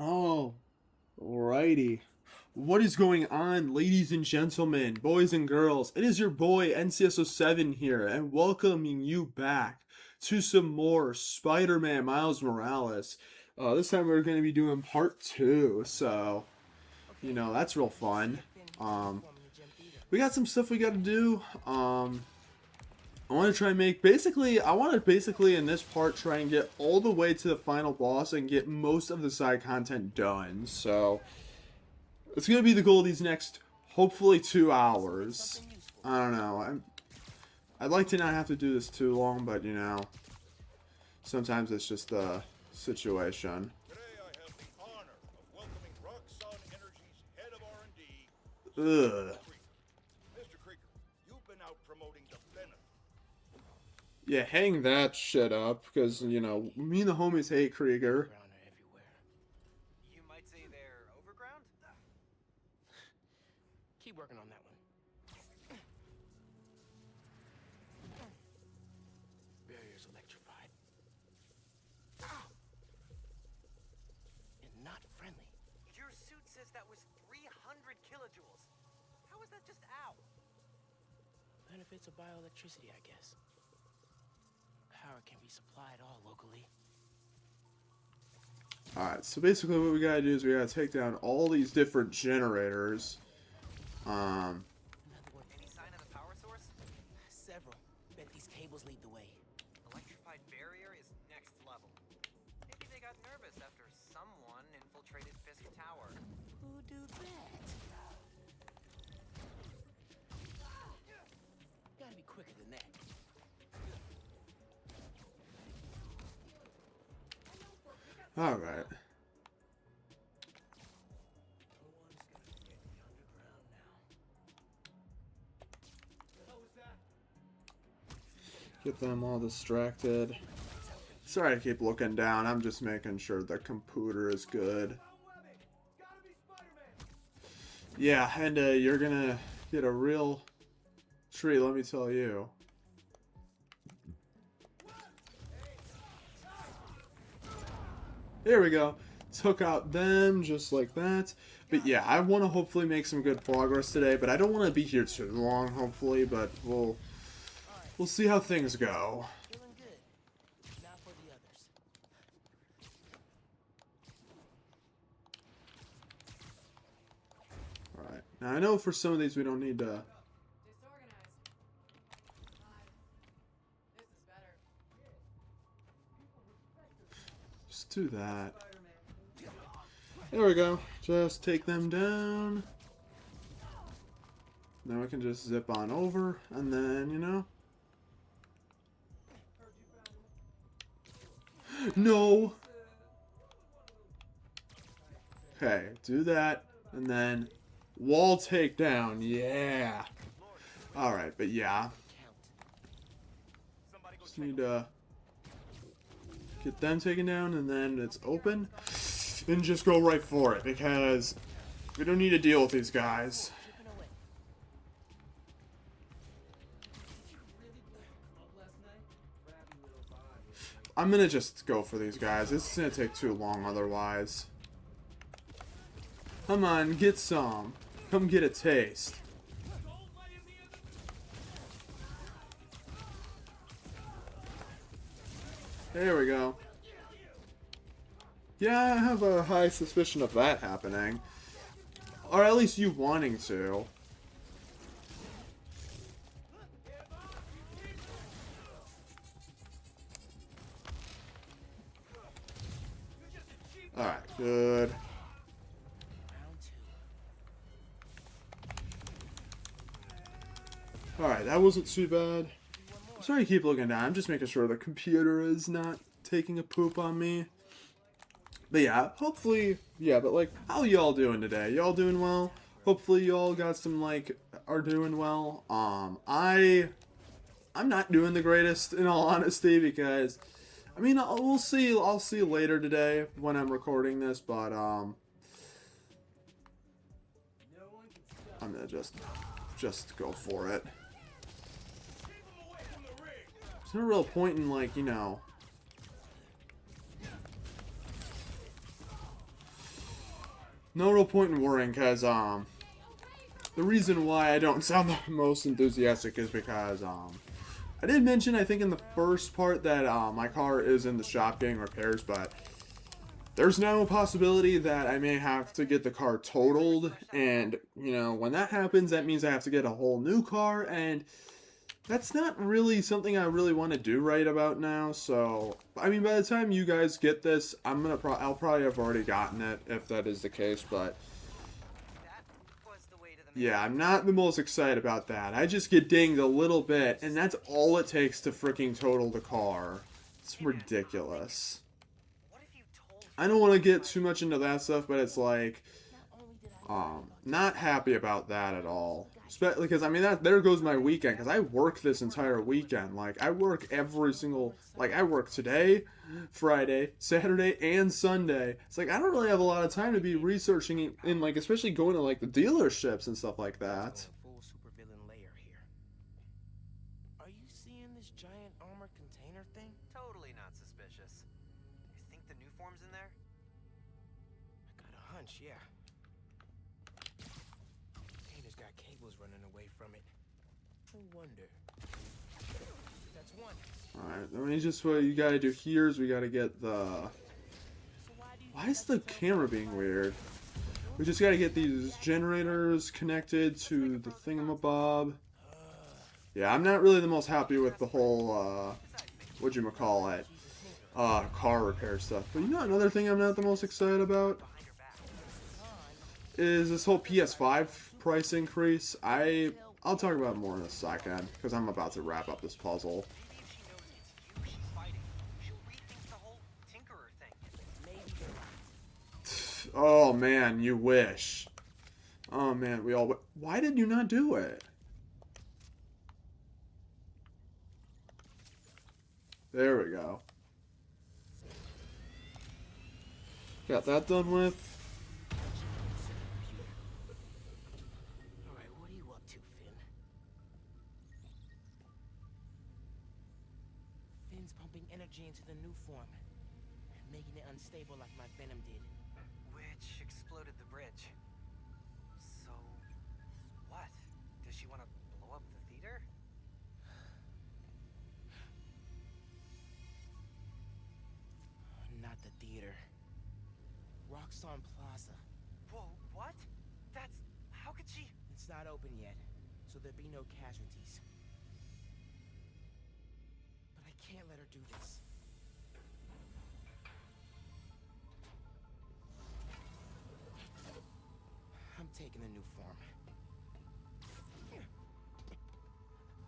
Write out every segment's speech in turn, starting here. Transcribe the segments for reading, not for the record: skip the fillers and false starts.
Oh, alrighty. What is going on, ladies and gentlemen, boys and girls? It is your boy NCSO7 here, and welcoming you back to some more Spider-Man Miles Morales. This time we're going to be doing part two, so that's real fun. Um, we got some stuff we got to do. I want to try and make I want to basically in this part try and get all the way to the final boss and get most of the side content done. So it's gonna be the goal of these next, hopefully, 2 hours. I don't know. I'd like to not have to do this too long, but sometimes it's just the situation. Today I have the honor of welcoming Roxxon Energy's head of R&D, Ugh. Mr. Krieger. You've been out promoting the Venom. Yeah, hang that shit up, because me and the homies hate Krieger. Underground are everywhere. You might say they're overground? Keep working on that one. Barrier's electrified. And not friendly. Your suit says that was 300 kilojoules. How is that just out? Benefits of bioelectricity, I guess. Power can be supplied all locally. Alright, so basically what we gotta do is we gotta take down all these different generators. Another one. Any sign of the power source? Several. Bet these cables lead the way. Electrified barrier is next level. Maybe they got nervous after someone infiltrated Fisk Tower. Who do that? Gotta be quicker than that. Alright. Get them all distracted. Sorry I keep looking down. I'm just making sure the computer is good. Yeah, and you're gonna get a real treat, let me tell you. There we go. Took out them just like that. But yeah, I want to hopefully make some good progress today, but I don't want to be here too long, hopefully, but we'll see how things go. Feeling good. Now for the others. Alright. Now I know for some of these we don't need to... Disorganized. This is better. Just do that. There we go. Just take them down. Then we can just zip on over, and then, No! Okay, do that, and then wall takedown. Yeah! Alright, but yeah. Just need to get them taken down, and then it's open. And just go right for it, because we don't need to deal with these guys. Chipping away. I'm gonna just go for these guys. This is gonna take too long otherwise. Come on, get some. Come get a taste. There we go. Yeah, I have a high suspicion of that happening. Or at least you wanting to. Alright, good. Round two. Alright, that wasn't too bad. I'm sorry to keep looking down. I'm just making sure the computer is not taking a poop on me. But yeah, hopefully, yeah, but like, how y'all doing today? Y'all doing well? Hopefully y'all got some, like, are doing well. I'm not doing the greatest, in all honesty, because, I mean, we'll see, I'll see later today when I'm recording this, but, I'm gonna just go for it. There's no real point in, like, no real point in worrying, because, the reason why I don't sound the most enthusiastic is because, I did mention, I think in the first part, that, my car is in the shop getting repairs, but there's now a possibility that I may have to get the car totaled, and, you know, when that happens, that means I have to get a whole new car, and that's not really something I really want to do right about now. So, I mean, by the time you guys get this, I'll probably have already gotten it if that is the case, but That was the way to the yeah, I'm not the most excited about that. I just get dinged a little bit, and that's all it takes to freaking total the car. It's ridiculous. What if you told I don't want to get too much into that stuff, but it's like, not happy about that at all. Because I mean, there goes my weekend. Because I work this entire weekend. Like, I work every single, like, I work today, Friday, Saturday, and Sunday. It's like I don't really have a lot of time to be researching and like, especially going to like the dealerships and stuff like that. Full supervillain layer here. Are you seeing this giant armor container thing? Totally not suspicious. You think the new form's in there? I got a hunch, yeah. Container's got cables running away from it. No wonder. That's one. Alright, let me just, what you gotta do here is we gotta get the... So why do you Why is the camera being weird? We just gotta get these generators connected to the thingamabob. Yeah, I'm not really the most happy with the whole, whatchamacallit, car repair stuff. But you know another thing I'm not the most excited about? Is this whole PS5 price increase. I'll talk about it more in a second, because I'm about to wrap up this puzzle. Maybe if she knows it's you she's fighting, she'll rethink the whole Tinkerer thing. maybe you're right? Oh man, you wish. Oh man, why did you not do it? There we go. Got that done with. Alright, what are you up to, Finn? Finn's pumping energy into the new form, making it unstable like my venom did. Which exploded the bridge. So, what? Does she want to blow up the theater? Not the theater. Roxxon Plaza. Whoa, what? That's... how could she... It's not open yet, so there'll be no casualties. But I can't let her do this. I'm taking the new form.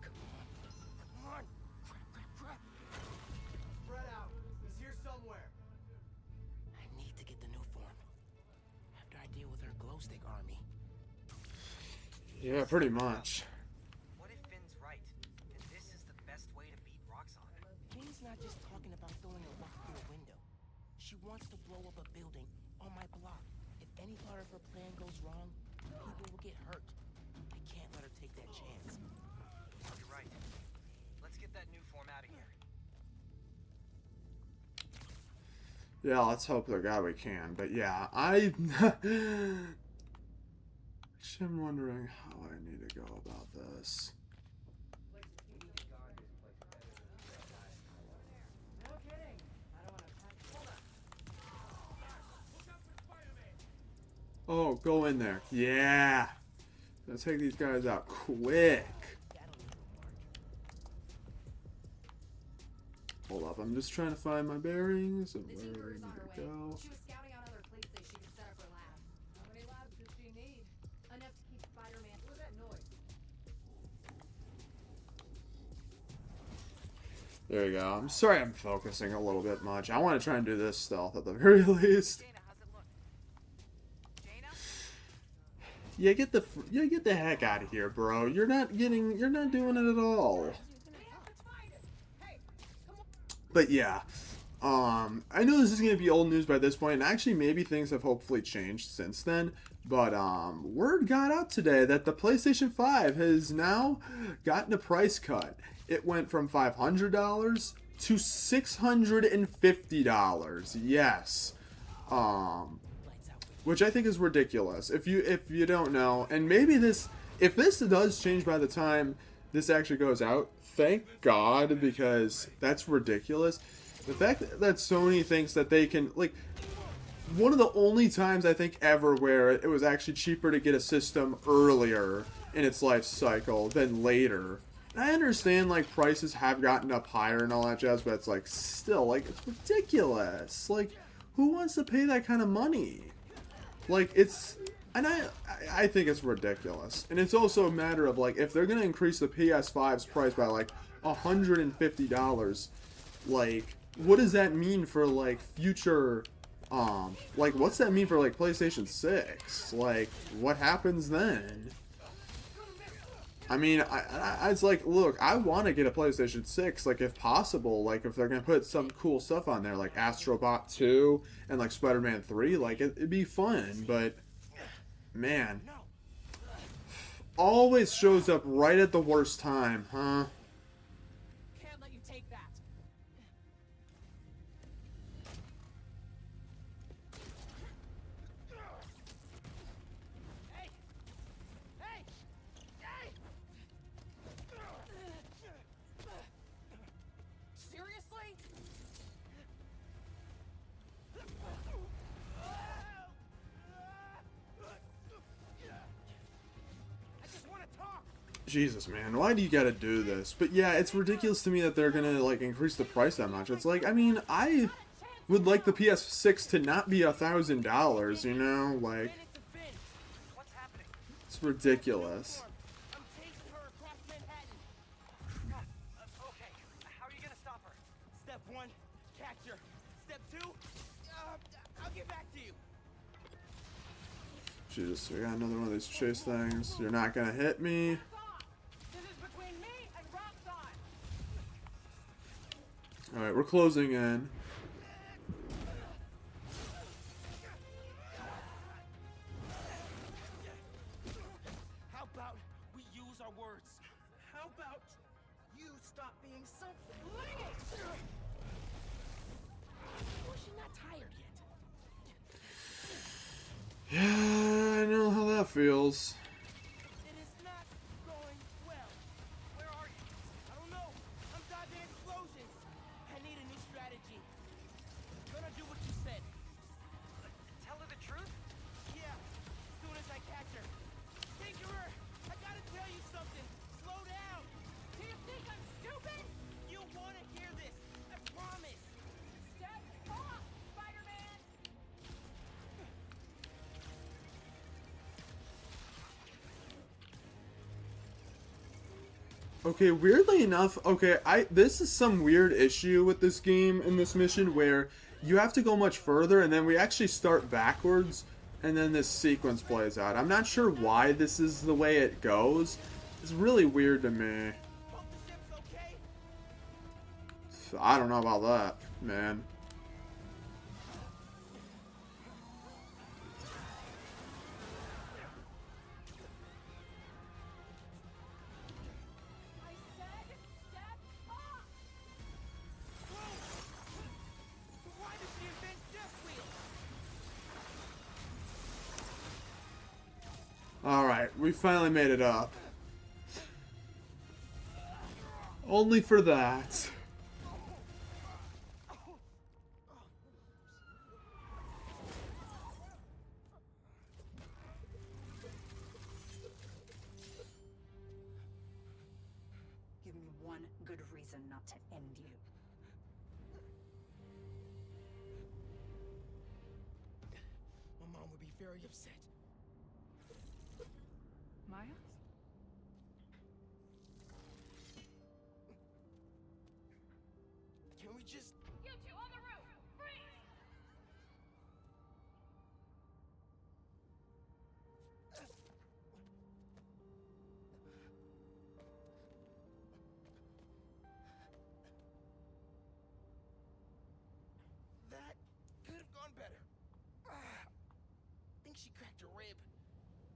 Come on. Come on. Crap. Spread out. He's here somewhere. I need to get the new form. After I deal with her glow stick army. Yeah, pretty much. What if Finn's right? And this is the best way to beat Roxxon? Finn's not just talking about throwing a rock through a window. She wants to blow up a building on my block. If any part of her plan goes wrong, people will get hurt. I can't let her take that chance. You're right. Let's get that new form out of here. Yeah, let's hope to God we can. But yeah, I'm wondering how I need to go about this. No kidding. I don't want to touch. Hold Oh, up. go in there. Yeah. Let's take these guys out quick. Hold up, I'm just trying to find my bearings and The where Tinkerer I is on her need to way. go. She was scouting out other places she could set up her lab. How many labs does she need? Enough to keep Spider-Man. What was that noise? There you go. I'm sorry I'm focusing a little bit much. I want to try and do this stealth at the very least. Dana, how's it look? Dana? Yeah, get the heck out of here, bro. You're not doing it at all. But yeah, I know this is gonna be old news by this point, and actually maybe things have hopefully changed since then. But word got out today that the PlayStation 5 has now gotten a price cut. It went from $500 to $650. Yes. Lights out, Finn. which I think is ridiculous. If you don't know, and maybe if this does change by the time this actually goes out, thank God, because that's ridiculous. The fact that Sony thinks that they can, like, one of the only times I think ever where it was actually cheaper to get a system earlier in its life cycle than later. And I understand, like, prices have gotten up higher and all that jazz, but it's like, still, like, it's ridiculous. Like, who wants to pay that kind of money? Like, it's, and I think it's ridiculous. And it's also a matter of, like, if they're going to increase the PS5's price by, like, $150, like, what does that mean for, like, future, like, what's that mean for, like, PlayStation 6? Like, what happens then? I mean, I it's like, look, I want to get a PlayStation 6, like, if possible, like, if they're going to put some cool stuff on there, like Astro Bot 2 and, like, Spider-Man 3, like, it'd be fun, but, man, always shows up right at the worst time, huh? Can't let you take that. Hey! Hey! Hey! Seriously? I just want to talk. Jesus, man, why do you gotta do this? But yeah, it's ridiculous to me that they're gonna, like, increase the price that much. It's like, I mean, I would like the PS6 to not be $1,000, you know? Like, Minutes of Finn. What's happening? it's ridiculous. I'm chasing her across Manhattan. Okay, how are you gonna stop her? Step 1, catch her. Step 2, I'll get back to you. Jesus, we got another one of these chase things. You're not gonna hit me. This is between me and Roxxon. Alright, we're closing in. How about we use our words? How about you stop being so flingy? Well, she's not tired yet. Yeah, I know how that feels. It is not going well. Where are you? I don't know. I'm dodging explosions. I need a new strategy. Gonna do what you said. Tell her the truth? Yeah, as soon as I catch her. Tinkerer, I gotta tell you something. Slow down. Do you think I'm stupid? You wanna hear this. I promise. Step off, Spider-Man. Okay, weirdly enough, okay, this is some weird issue with this game in this mission where you have to go much further and then we actually start backwards and then this sequence plays out. I'm not sure why this is the way it goes. It's really weird to me. Hope the ship's okay. I don't know about that, man. I said step off! Why did she invent Death Wheel? Alright, we finally made it up. Only for that. Give me one good reason not to end you. My mom would be very upset. Miles? Can we just... You two on the roof! Freeze! That could have gone better. I think she cracked a rib.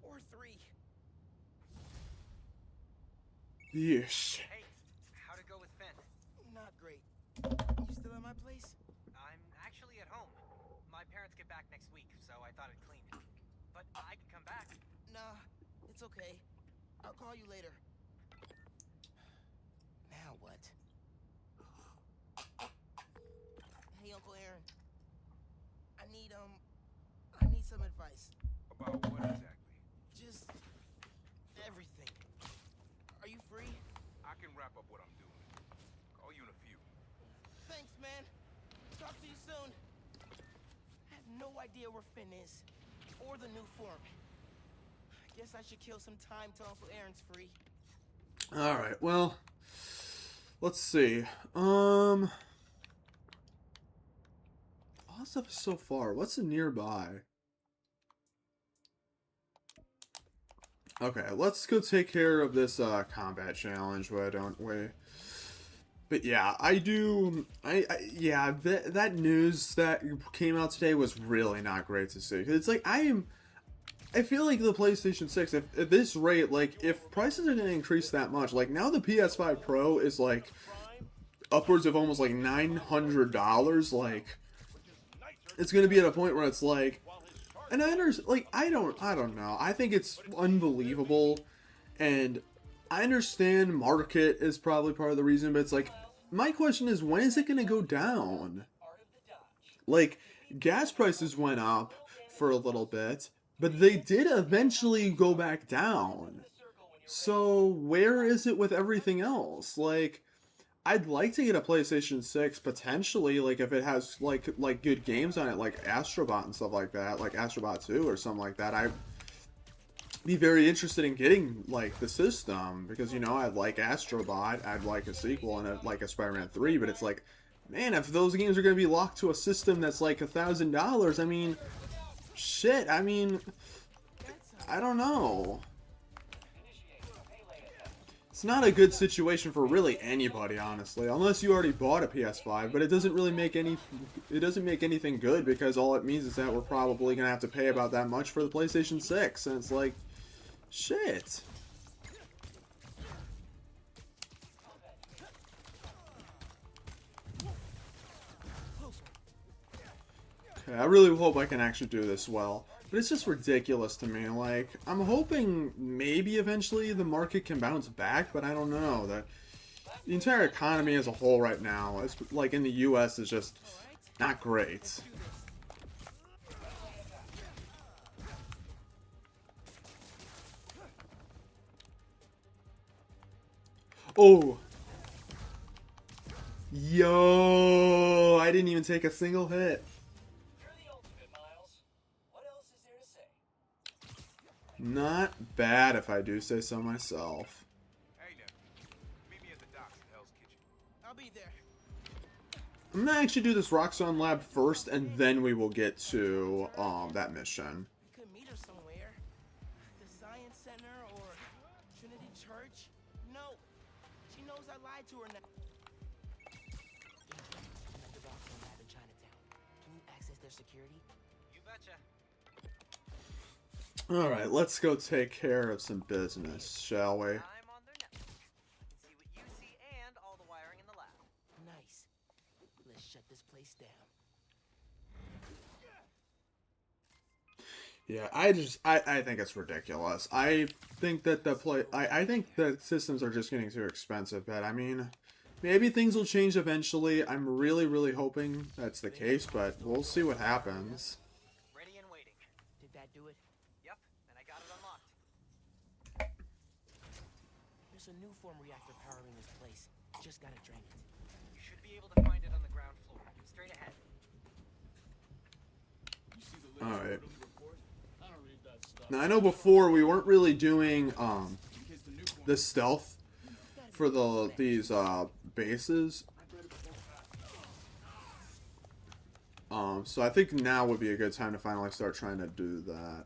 Or 3. Yeesh. Hey, how'd it go with Finn? Not great. You still at my place? I'm actually at home. My My parents get back next week, so I thought I'd clean. But I can come back. Nah, it's okay. I'll call you later. Now what? Hey, Uncle Aaron. I need some advice. About what exactly? Just everything. Are you free? I can wrap up what I'm doing. Call you in a few. Thanks, man. Talk to you soon. I have no idea where Finn is. Or the new form. I guess I should kill some time till Uncle Aaron's free. Alright, well, let's see. All this stuff is so far. What's nearby? Okay, let's go take care of this combat challenge, why don't we? But yeah, that news that came out today was really not great to see. 'Cause it's like, I feel like the PlayStation 6, if at this rate, like, if prices are going to increase that much, like, now the PS5 Pro is, like, upwards of almost, like, $900, like, it's going to be at a point where it's like, and I understand, like, I don't know, I think it's unbelievable, and I understand market is probably part of the reason, but it's like, my question is, when is it going to go down? Like, gas prices went up for a little bit, but they did eventually go back down. So, where is it with everything else? Like, I'd like to get a PlayStation 6, potentially, like, if it has, like good games on it, like Astrobot and stuff like that, like Astrobot 2 or something like that. I'd be very interested in getting, like, the system, because, you know, I'd like Astrobot, I'd like a sequel, and I'd like a Spider-Man 3, but it's like, man, if those games are going to be locked to a system that's like $1,000, I mean, shit, I mean, I don't know. It's not a good situation for really anybody, honestly, unless you already bought a PS5, but it doesn't really make anything good, because all it means is that we're probably going to have to pay about that much for the PlayStation 6, and it's like, shit. Okay, I really hope I can actually do this well. But it's just ridiculous to me. Like, I'm hoping maybe eventually the market can bounce back, but I don't know. The entire economy as a whole right now, is, like, in the US, is just not great. Oh! Yo! I didn't even take a single hit. Not bad, if I do say so myself. Hey, now. Meet me at the docks at Hell's Kitchen. I'll be there. I'm gonna actually do this Roxxon lab first, and then we will get to that mission. We could meet her somewhere. The Science Center or Trinity Church. No. She knows I lied to her now. I'm at the Roxxon lab in Chinatown. Can you access their security? You betcha. Alright, let's go take care of some business, shall we? I'm on their network. I can see what you see and all the wiring in the lab. Nice. Let's shut this place down. Yeah, I think it's ridiculous. I think that I think that systems are just getting too expensive, but I mean, maybe things will change eventually. I'm really, really hoping that's the case, but we'll see what happens. Ready and waiting. Did that do it? Yep, and I got it unlocked. There's a new form reactor powering this place. Just gotta drain it. You should be able to find it on the ground floor. Straight ahead. Alright. Now, I know before we weren't really doing the stealth for these bases. So I think now would be a good time to finally start trying to do that.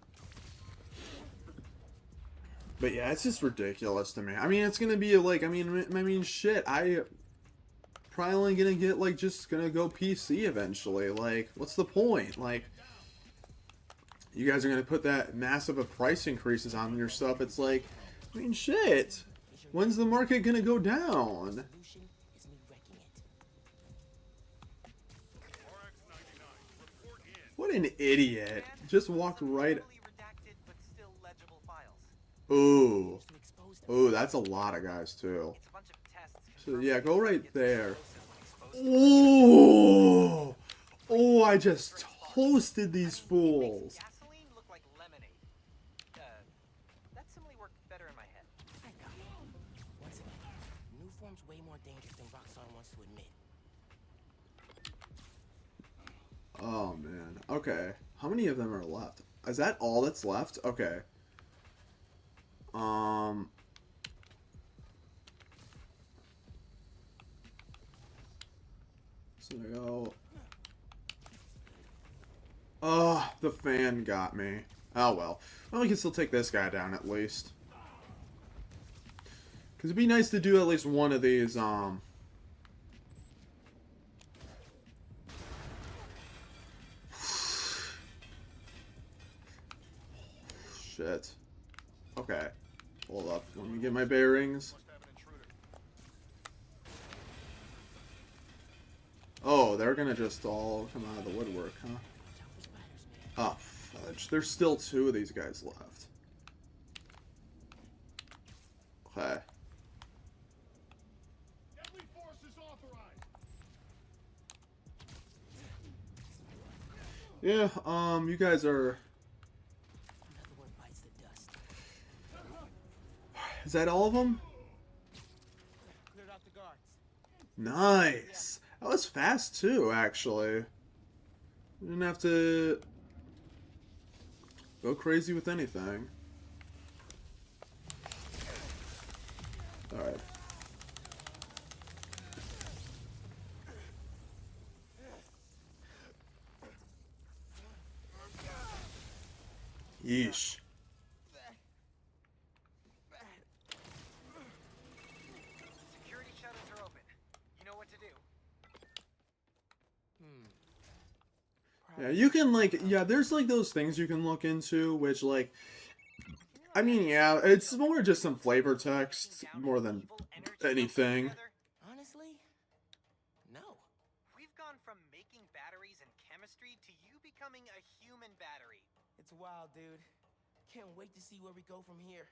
But yeah, it's just ridiculous to me. I mean, it's gonna be like, I mean, shit. I probably only gonna get, like, just gonna go PC eventually. Like, what's the point? Like, you guys are gonna put that massive of price increases on your stuff. It's like, I mean, shit. When's the market gonna go down? Solution is me wrecking it. RX-99, report in. What an idiot. And Just walked some right. heavily redacted but still legible files. Ooh. To expose them. Ooh, that's a lot of guys, too. It's a bunch of tests. So, yeah, go right there. Ooh. Ooh. Oh, I just toasted these fools. Gasoline look like lemonade. That simile worked better in my head. I got it. Once again, new form's way more dangerous than Roxxon wants to admit. Oh, man. Okay. How many of them are left? Is that all that's left? Okay. So we go. Oh, the fan got me. Oh well. Well, we can still take this guy down at least. Because it'd be nice to do at least one of these, Shit. Okay. Hold up. Let me get my bearings. Must have an intruder. Oh, they're gonna just all come out of the woodwork, huh? Watch out for spiders, man. Oh, fudge. There's still 2 of these guys left. Okay. Deadly force is authorized. Yeah, you guys are... Another one bites the dust. Is that all of them? Cleared out the guards. Nice! That was fast, too, actually. Didn't have to go crazy with anything. Alright. Yeesh. Security shutters are open. You know what to do. Yeah, you can, like, yeah, there's, like, those things you can look into, which, like, I mean, yeah, it's more just some flavor text, more than Evil energy anything. together? Honestly, no. We've gone from making batteries and chemistry to you becoming a human battery. It's wild, dude. Can't wait to see where we go from here.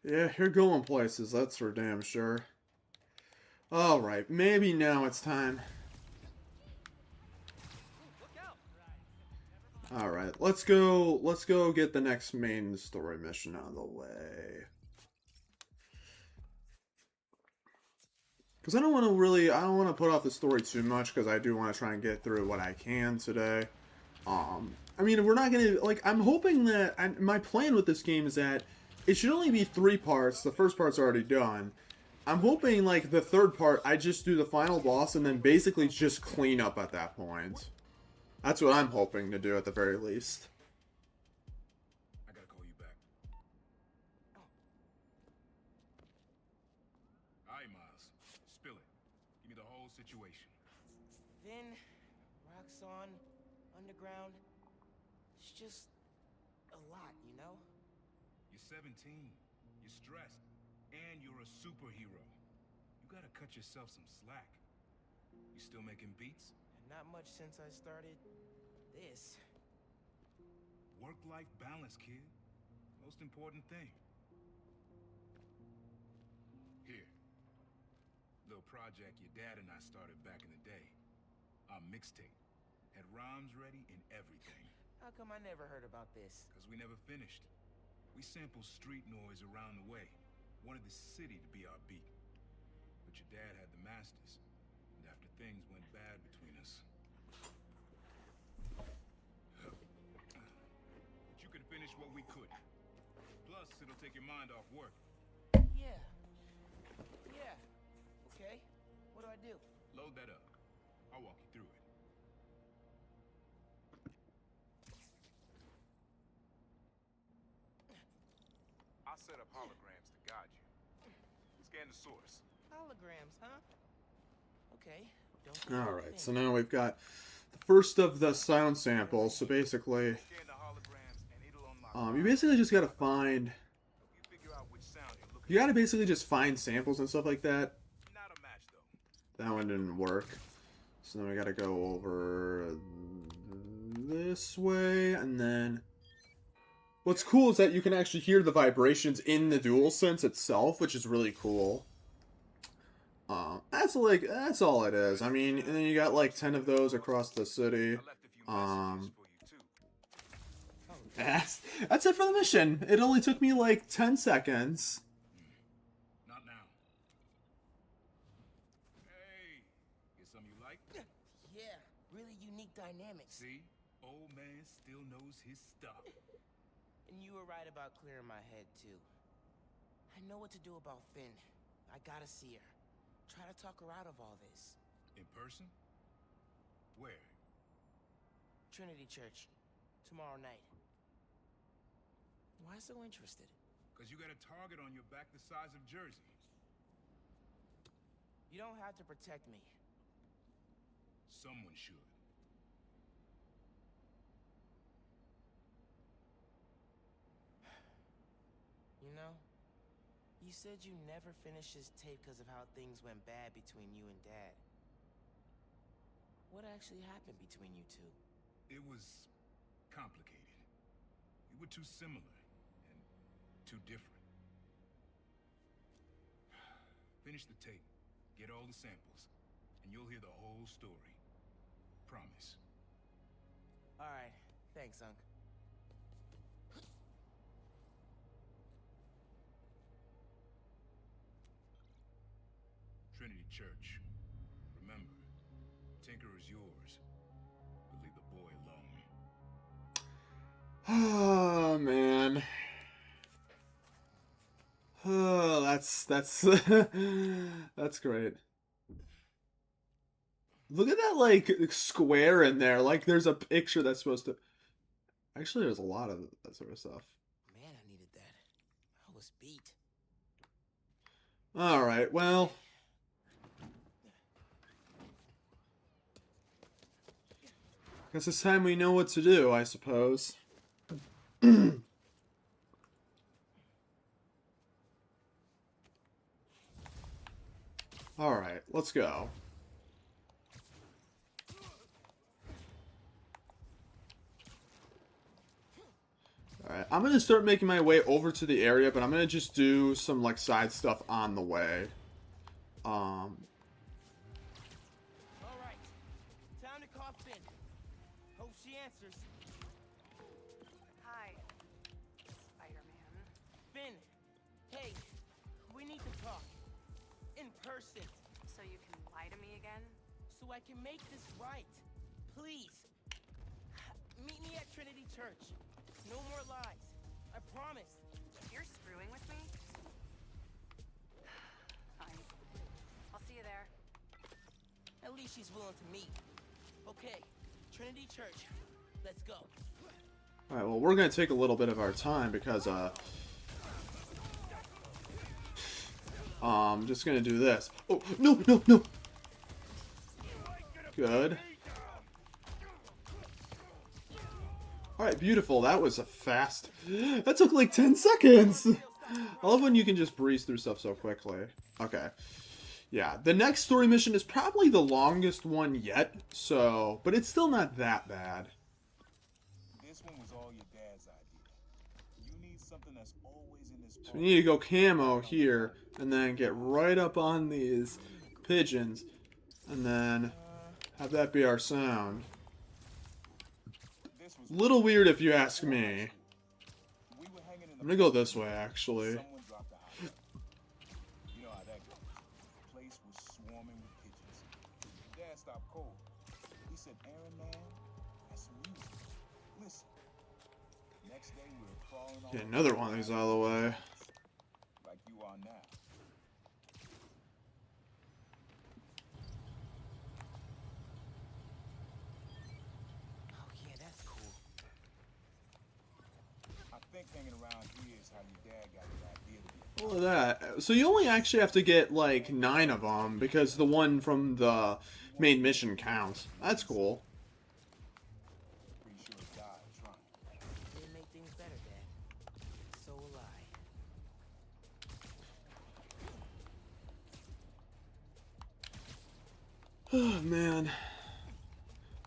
Yeah, you're going places, that's for damn sure. Alright, maybe now it's time. Look out! Alright, let's go get the next main story mission out of the way. Because I don't want to put off the story too much, because I do want to try and get through what I can today. I mean, we're not going to, like, I'm hoping that, my plan with this game is that it should only be 3 parts. The first part's already done. I'm hoping, like, the third part, I just do the final boss and then basically just clean up at that point. That's what I'm hoping to do at the very least. I gotta call you back. Alright, Miles. Spill it. Give me the whole situation. Then, Roxxon, Underground. It's just a lot, you know? You're 17. You're stressed. And you're a superhero. You gotta cut yourself some slack. You still making beats? Not much since I started this. Work-life balance, kid. Most important thing. Here. Little project your dad and I started back in the day. Our mixtape. Had rhymes ready and everything. How come I never heard about this? Cause we never finished. We sampled street noise around the way. Wanted the city to be our beat. But your dad had the masters. And after things went bad between us. But you could finish what we could. Plus, it'll take your mind off work. Yeah. Yeah. Okay. What do I do? Load that up. I'll walk you through it. I'll set up holograms to guide you. Scan the source. Holograms, huh? Okay. Don't do the Alright, so thing. now we've got the first of the sound samples, so basically, Scan the holograms and it'll unlock. you basically just gotta find, Help you figure out which sound you're looking you gotta basically just find samples and stuff like that. for. Not a match though. That one didn't work. So then we gotta go over this way, and then what's cool is that you can actually hear the vibrations in the DualSense itself, which is really cool. That's all it is. I mean, and then you got like 10 of those across the city. I left a few messages for you too. That's it for the mission. It only took me like 10 seconds. Not now. Hey, get some you like? Yeah, really unique dynamics. See, old man still knows his stuff. And you were right about clearing my head, too. I know what to do about Finn. I gotta see her. Try to talk her out of all this. In person? Where? Trinity Church. Tomorrow night. Why so interested? Because you got a target on your back the size of Jersey. You don't have to protect me. Someone should. You know, you said you never finished this tape because of how things went bad between you and Dad. What actually happened between you two? It was complicated. We were too similar and too different. Finish the tape, get all the samples, and you'll hear the whole story. Promise. Alright, thanks, Unc. Trinity Church. Remember, Tinker is yours, but leave the boy alone. Oh man. Oh, that's that's great. Look at that like square in there. Like there's a picture that's supposed to. Actually, there's a lot of that sort of stuff. Man, I needed that. I was beat. All right. Well. Guess it's time we know what to do, I suppose. Alright, let's go. Alright, I'm gonna start making my way over to the area, but I'm gonna just do some, like, side stuff on the way. Alright, time to call Finn. Hope she answers. Hi, Spider-Man. Finn, hey, we need to talk. In person, So you can lie to me again? so I can make this right. Please. Meet me at Trinity Church. No more lies. I promise. You're screwing with me? Fine. I'll see you there. At least she's willing to meet. Okay, Trinity Church. Let's go. Alright, well, we're gonna take a little bit of our time because, just gonna do this. Oh, no, no, no! Good. Alright, beautiful. That was a fast... That took like 10 seconds! I love when you can just breeze through stuff so quickly. Okay. Yeah, the next story mission is probably the longest one yet, so... But it's still not that bad. This one was all your dad's idea. You need something that's always in this So we need to go camo here, and then get right up on these pigeons, and then have that be our sound. Little weird if you ask me. I'm gonna go this way, actually. Someone dropped a house. You know how that goes. The place was swarming with pigeons. Dad stopped cold. He said, Aaron, man, that's some music. Listen. Next day we were crawling all Get another one of these out of the way. like you are now. Oh yeah, that's cool. I think hanging around here is how your dad got the idea to be. Look at that. So you only actually have to get like 9 of them because the one from the main mission counts. That's cool. Pretty sure he died trying. Didn't make things better, Dad. So will I. Oh man.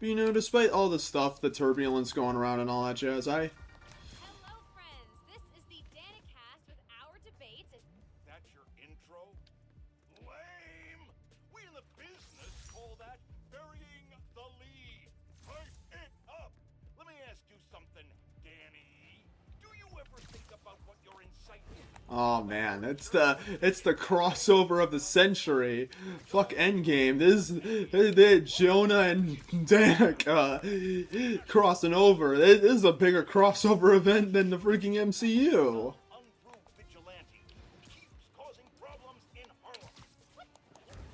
you know, despite all the stuff, the turbulence going around and all that jazz, Hello, friends. This is the Danicast with our debates. That's your intro? Lame! We in the business call that burying the lead. Hype it up! Let me ask you something, Danny. Do you ever think about what you're inciting? Oh man, it's the crossover of the century. Fuck Endgame. Jonah and Danica crossing over. This is a bigger crossover event than the freaking MCU. Unproved vigilante who keeps causing problems in Harlem. What?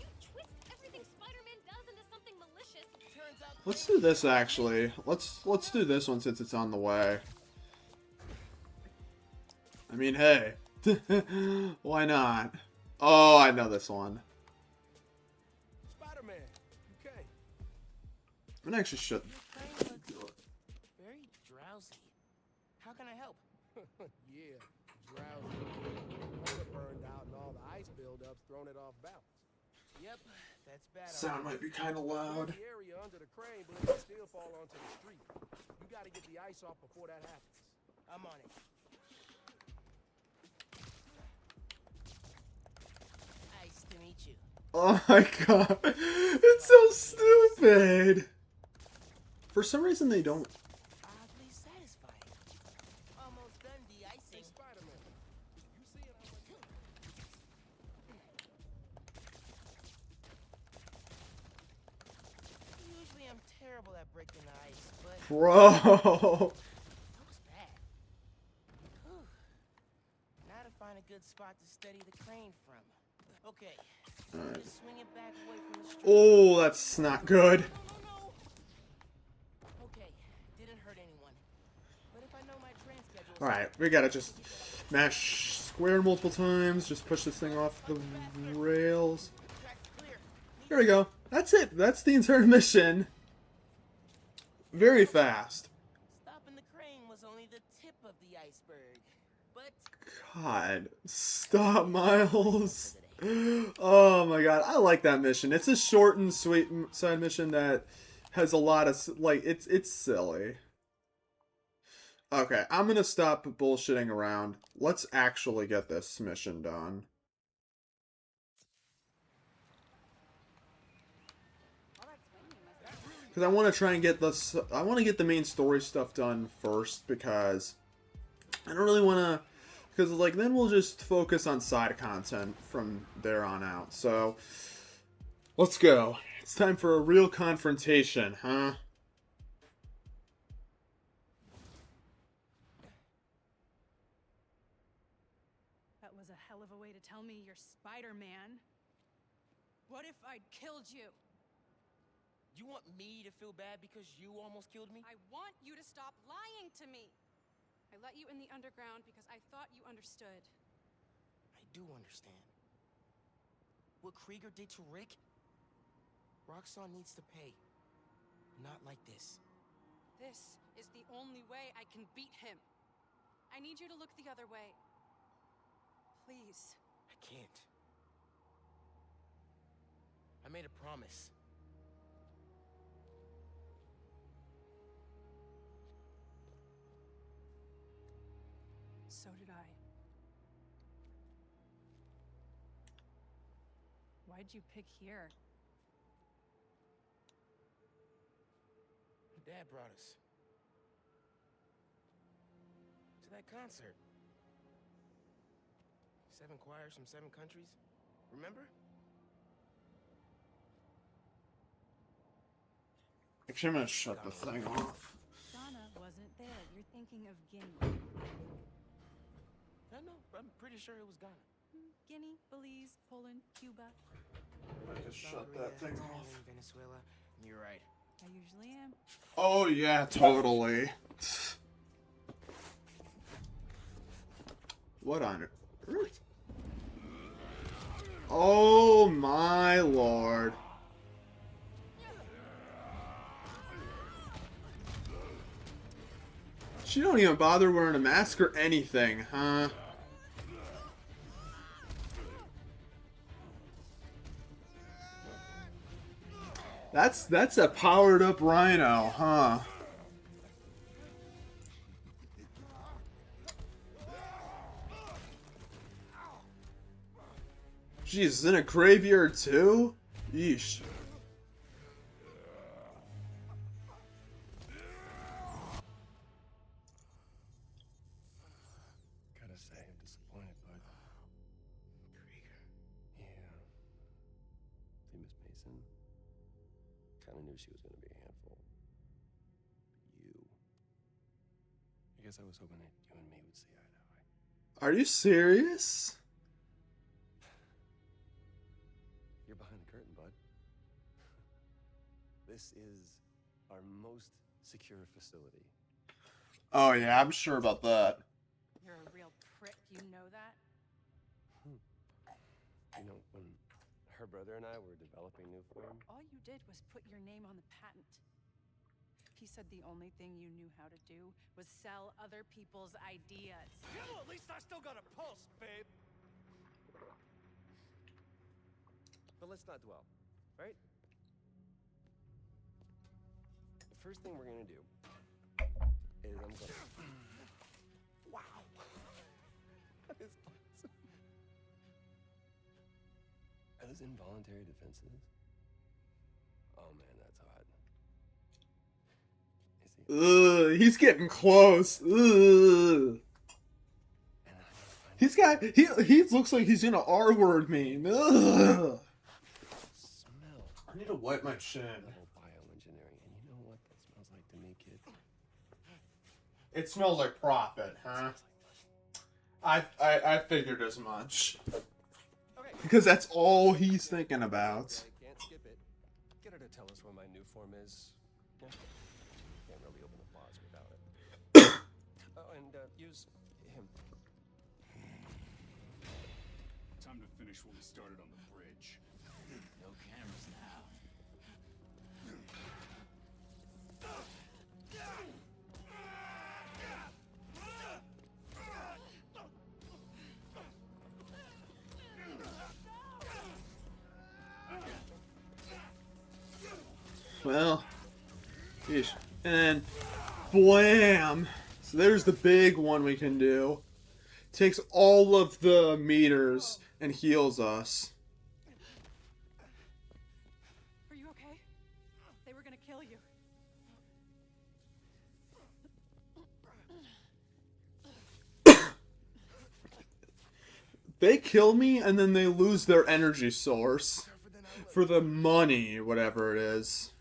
You twist everything Spider-Man does into something malicious. Turns out Let's do this actually. Let's do this one since it's on the way. I mean, hey. Why not? Oh, I know this one. Spider-Man, UK. I'm gonna actually shut. your crane looks very drowsy. How can I help? Yeah, drowsy. Water burned out and all the ice buildups thrown it off balance. Yep, that's bad. Sound might be kind of loud. The area under the crane, but it can still fall onto the street. You gotta get the ice off before that happens. I'm on it. Nice to meet you. Oh my god, it's so stupid. For some reason, they don't. Oddly satisfying. Almost done de-icing. Hey, Spider-Man, you see it? Usually I'm terrible at breaking the ice, but Bro. that was bad. Whew. Now to find a good spot to steady the crane from. Okay. Just swing it back away from the street. Oh, that's not good. No. Okay, didn't hurt anyone. But if I know my train schedule. Alright, we gotta just mash square multiple times, just push this thing off the rails. Track's clear. There we go. That's it. That's the entire mission. Very fast. Stopping the crane was only the tip of the iceberg. But God. Stop, Miles. Oh my god. I like that mission. It's a short and sweet side mission that has a lot of, like, it's silly. Okay, I'm gonna stop bullshitting around. Let's actually get this mission done. Because I want to try and get this, I want to get the main story stuff done first, because I don't really want to, because like then we'll just focus on side content from there on out. So let's go. It's time for a real confrontation, huh? That was a hell of a way to tell me you're Spider-Man. What if I'd killed you? you want me to feel bad because you almost killed me? I want you to stop lying to me. I let you in the underground because I thought you understood. I do understand. What Krieger did to Rick? Roxxon needs to pay. Not like this. This is the only way I can beat him. I need you to look the other way. Please. I can't. I made a promise. So did I. Why'd you pick here? Dad brought us. To that concert. 7 choirs from 7 countries. Remember? Actually, I'm gonna shut the thing off. Ghana wasn't there. You're thinking of Guinea. I know, I'm pretty sure it was Ghana. Guinea, Belize, Poland, Cuba. I just shut that thing off. Thailand, Venezuela. You're right. I usually am. Oh yeah, totally. What on earth? Oh my lord. She don't even bother wearing a mask or anything, huh? That's a powered up rhino, huh? Jeez, in a graveyard too? Yeesh. Gotta say, I'm disappointed, bud. Krieger. Yeah. See, Miss Mason? Kinda knew she was gonna be a handful. You. I guess I was hoping that you and me would see eye to eye. Are you serious? You're behind the curtain, bud. This is our most secure facility. Oh yeah, I'm sure about that. You're a real prick, you know that? You know, when her brother and I were developing new form, All you did was put your name on the patent. He said the only thing you knew how to do was sell other people's ideas. Yeah, well, at least I still got a pulse, babe. but let's not dwell, right? The first thing we're gonna do is I'm gonna. Wow. That is awesome. Are those involuntary defenses? Oh man, that's hot. Ugh, he's getting close. Ugh. He's got he looks like he's in an R word meme. Ugh. Smell. I need to wipe my chin. That whole bioengineering, and you know what that smells like to me, kid? It smells like profit, huh? I figured as much. Okay. Because that's all he's thinking about. I can't skip it. Get her to tell us where my new form is. Yeah. Can't really open the plaza without it. Oh, and use him. Time to finish what we started on the bridge. No cameras now. Well, yeesh. And blam! So there's the big one we can do. Takes all of the meters and heals us. Are you okay? They were gonna kill you. They kill me and then they lose their energy source. For the money, whatever it is.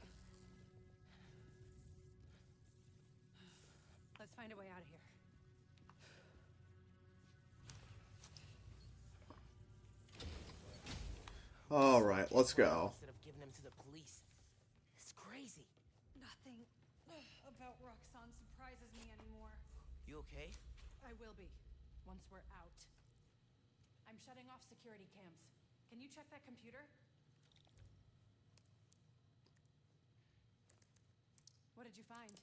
Let's find a way out of here. Alright, let's go. Instead of giving them to the police. It's crazy. Nothing about Roxanne surprises me anymore. You okay? I will be, once we're out. I'm shutting off security cams. Can you check that computer? What did you find?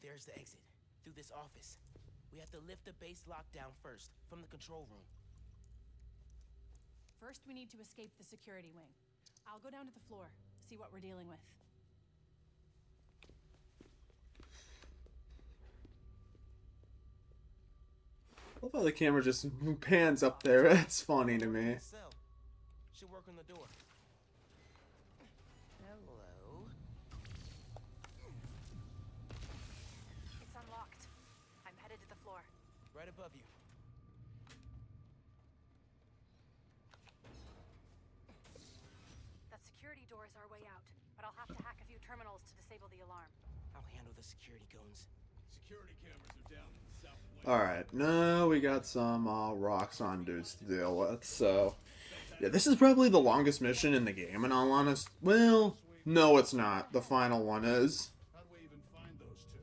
There's the exit. Through this office. We have to lift the base lockdown first, from the control room. First, we need to escape the security wing. I'll go down to the floor, see what we're dealing with. I love how the camera just pans up there. It's funny to me. Cell. Should work on the door. Hello. It's unlocked. I'm headed to the floor. Right above you. That security door is our way out, but I'll have to hack a few terminals to disable the alarm. I'll handle the security goons. Security cameras are down in the southwest. Alright, now we got some Roxanne dudes to deal with, so... Yeah, this is probably the longest mission in the game, in all honest. Well, no it's not. The final one is. How'd we even find those two?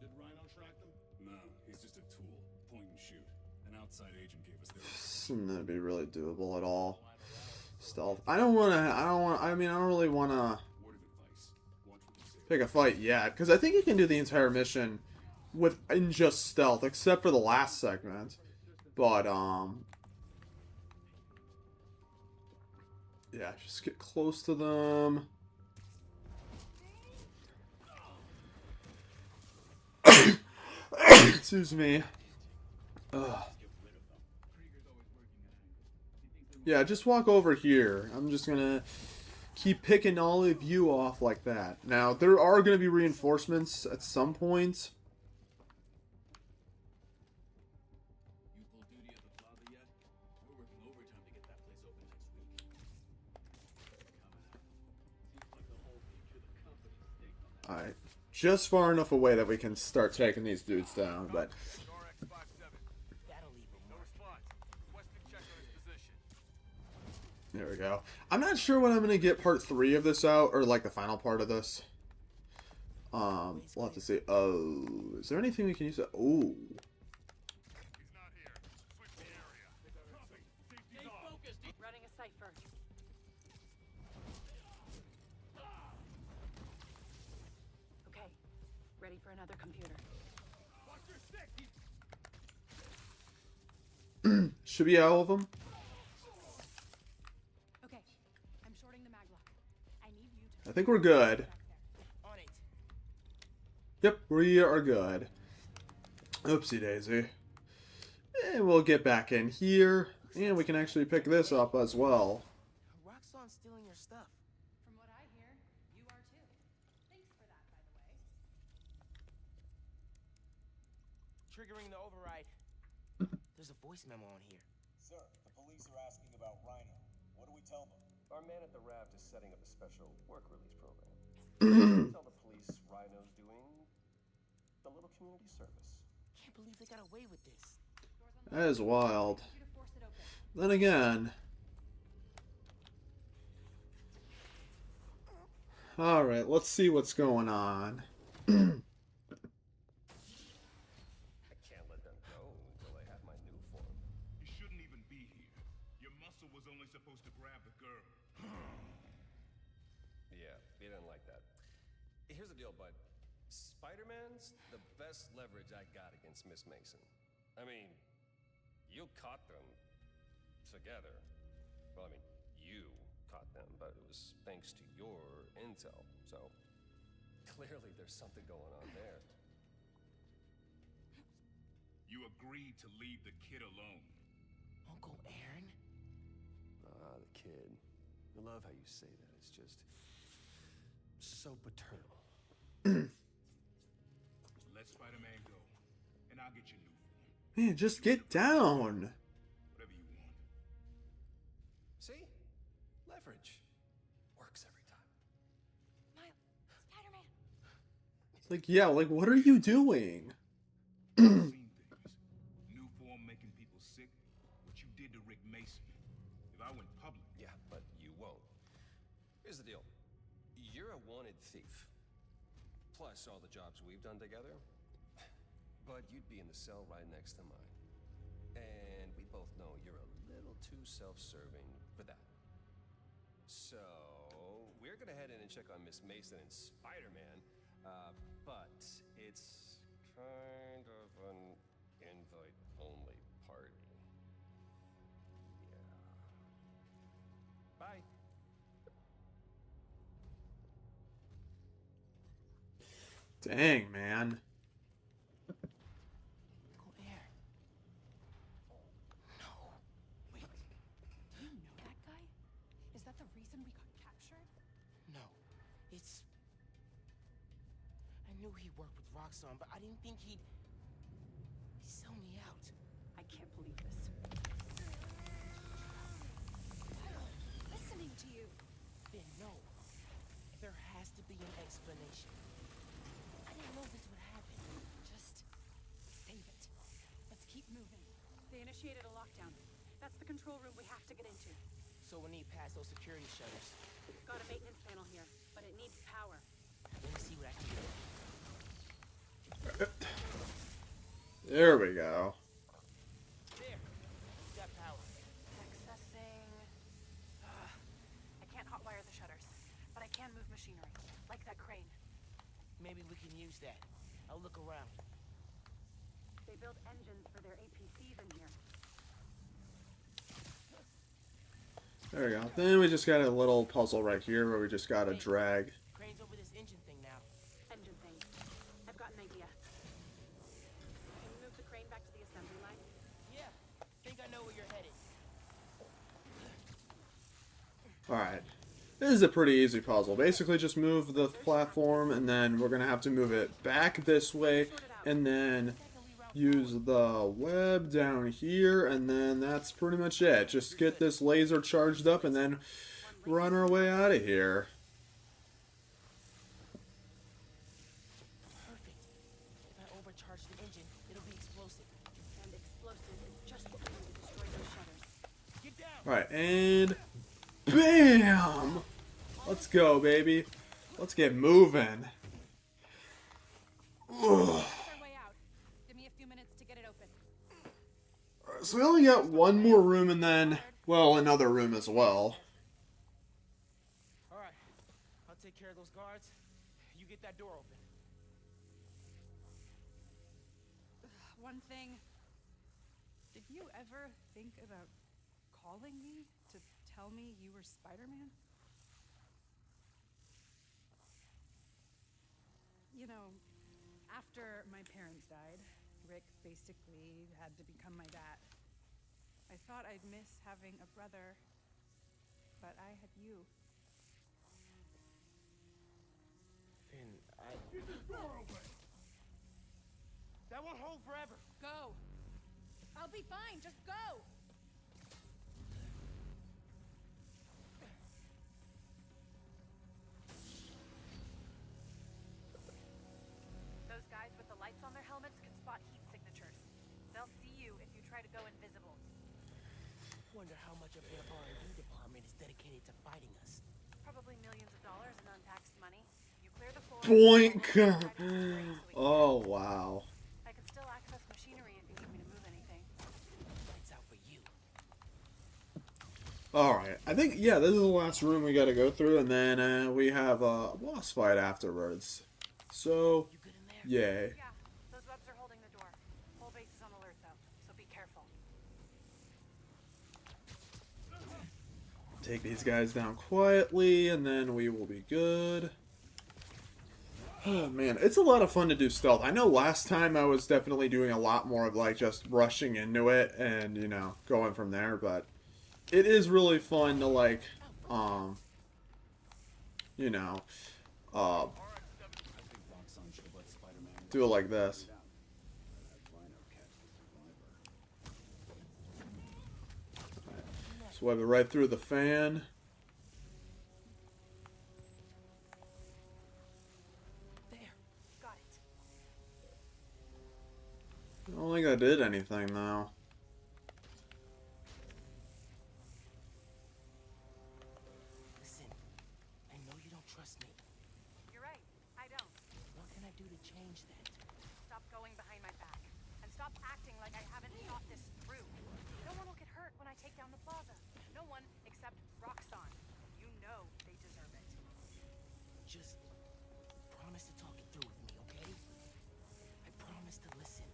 Did Rhino track them? No, he's just a tool. Point and shoot. An outside agent gave us their... This isn't gonna be really doable at all. Stealth. I don't really wanna Word of advice. Watch what you say. pick a fight yet, because I think you can do the entire mission in just stealth, except for the last segment. But, Yeah, just get close to them. Excuse me. Ugh. Yeah, just walk over here. I'm just gonna keep picking all of you off like that. Now, there are gonna be reinforcements at some point. You pulled duty at the plaza yet? We're working overtime to get that place open next week. Seems like the whole future of the company's staked on that. Alright. Just far enough away that we can start taking these dudes down, but That'll leave him. No response. Requesting check on his position. there we go. I'm not sure when I'm gonna get part 3 of this out, or like the final part of this. We'll have to see. Oh, is there anything we can use? Oh, He's not here. Switch the area. Copy. Safety's off. Running a cipher. Okay, ready for another computer. Watch your stick. should be all of them. Okay, I'm shorting the maglock. I need you to. I think we're good. On it. Yep, we are good. Oopsie daisy. And we'll get back in here, and we can actually pick this up as well. Roxxon's stealing your stuff. From what I hear, you are too. Thanks for that, by the way. Triggering the override. There's a voice memo on here. Sir, the police are asking about Rhino. What do we tell them? Our man at the raft is setting up a special work release program. Tell the police Rhino's doing a little community service. Can't believe they got away with this. That is wild. You to force it open. Then again. Alright, let's see what's going on. I can't let them go until I have my new form. You shouldn't even be here. Your muscle was only supposed to grab the girl. Yeah, he didn't like that. Here's the deal, bud. Spider-Man's the best leverage I got against Miss Mason. I mean, you caught them together. Well, I mean, you caught them, but it was thanks to your intel. So, clearly there's something going on there. You agreed to leave the kid alone. Uncle Aaron? Ah, the kid. I love how you say that. It's just so paternal. Let Spider-Man go, and I'll get you new form. Man, just get down. Whatever you want. See? Leverage. Works every time. Miles, Spider-Man. Like, yeah, like, what are you doing? Seen things. New form making people sick. What you did to Rick Mason. If I went public, Yeah, but you won't. Here's the deal. You're a wanted thief. Plus all the jobs we've done together. But you'd be in the cell right next to mine. And we both know you're a little too self-serving for that. So, we're gonna head in and check on Miss Mason and Spider-Man. But it's kind of an invite-only party. Yeah. Bye. Dang, man. Uncle Aaron. No. Wait. Do you know that guy? Is that the reason we got captured? No. It's... I knew he worked with Roxxon, but I didn't think he'd sell me out. I can't believe this. Listening to you. Then no. There has to be an explanation. I didn't know this would happen. Just save it. Let's keep moving. They initiated a lockdown. That's the control room we have to get into. So we need past those security shutters. Got a maintenance panel here, but it needs power. Let me see what I can do. There we go. There. Got power. Accessing... I can't hotwire the shutters, but I can move machinery, like that crane. Maybe we can use that. I'll look around. They build engines for their APCs in here. There we go. Then we just got a little puzzle right here where we just gotta drag. Crane's over this engine thing now. Engine thing. I've got an idea. Can you move the crane back to the assembly line? Yeah, think I know where you're headed. Alright. This is a pretty easy puzzle. Basically just move the platform and then we're gonna have to move it back this way and then use the web down here and then that's pretty much it. Just get this laser charged up and then run our way out of here. Perfect. If I overcharge the engine, it'll be explosive. And explosive is just what we need to destroy those shutters. Get down! Alright, and bam! Let's go, baby. Let's get moving. Ugh. That's our way out. Give me a few minutes to get it open. So we only got one more room and then, well, another room as well. Alright, I'll take care of those guards. You get that door open. One thing. Did you ever think about calling me to tell me you were Spider-Man? You know, after my parents died, Rick basically had to become my dad. I thought I'd miss having a brother, but I had you. Finn, Get this door open! That won't hold forever. Go! I'll be fine, just go! Those guys with the lights on their helmets can spot heat signatures. They'll see you if you try to go invisible. Wonder how much of their R&D department is dedicated to fighting us. Probably millions of dollars in untaxed money. You clear the floor. Boink! Oh, Oh, wow. I can still access machinery if you need me to move anything. Lights out for you. Alright, I think, yeah, this is the last room we gotta go through, and then we have a boss fight afterwards. So, You good in there? yay. Yeah, those webs are holding the door. Whole base is on alert though, so be careful. Take these guys down quietly, and then we will be good. Oh, man, it's a lot of fun to do stealth. I know last time I was definitely doing a lot more of, like, just rushing into it and, you know, going from there, but it is really fun to, like, you know, do it like this. Swipe it right through the fan. There. Got it. I don't think I did anything, though. Listen, I know you don't trust me. You're right. I don't. What can I do to change that? Stop going behind my back. And stop acting like I haven't thought this through. No one will get hurt when I take down the plaza. No one except Roxxon. You know they deserve it. Just promise to talk it through with me, okay? I promise to listen.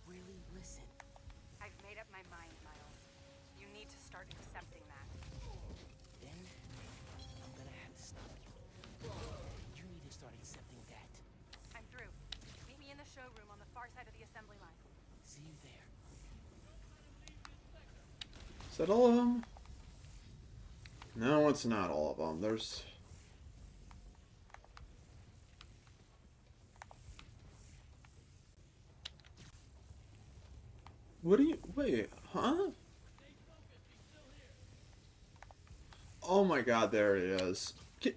Really listen. I've made up my mind, Miles. You need to start accepting that. Then I'm gonna have to stop you. You need to start accepting that. I'm through. Meet me in the showroom on the far side of the assembly line. See you there. Is that all of them? No, it's not all of them. There's... What do you... Wait, huh? Oh my god, there he is. Get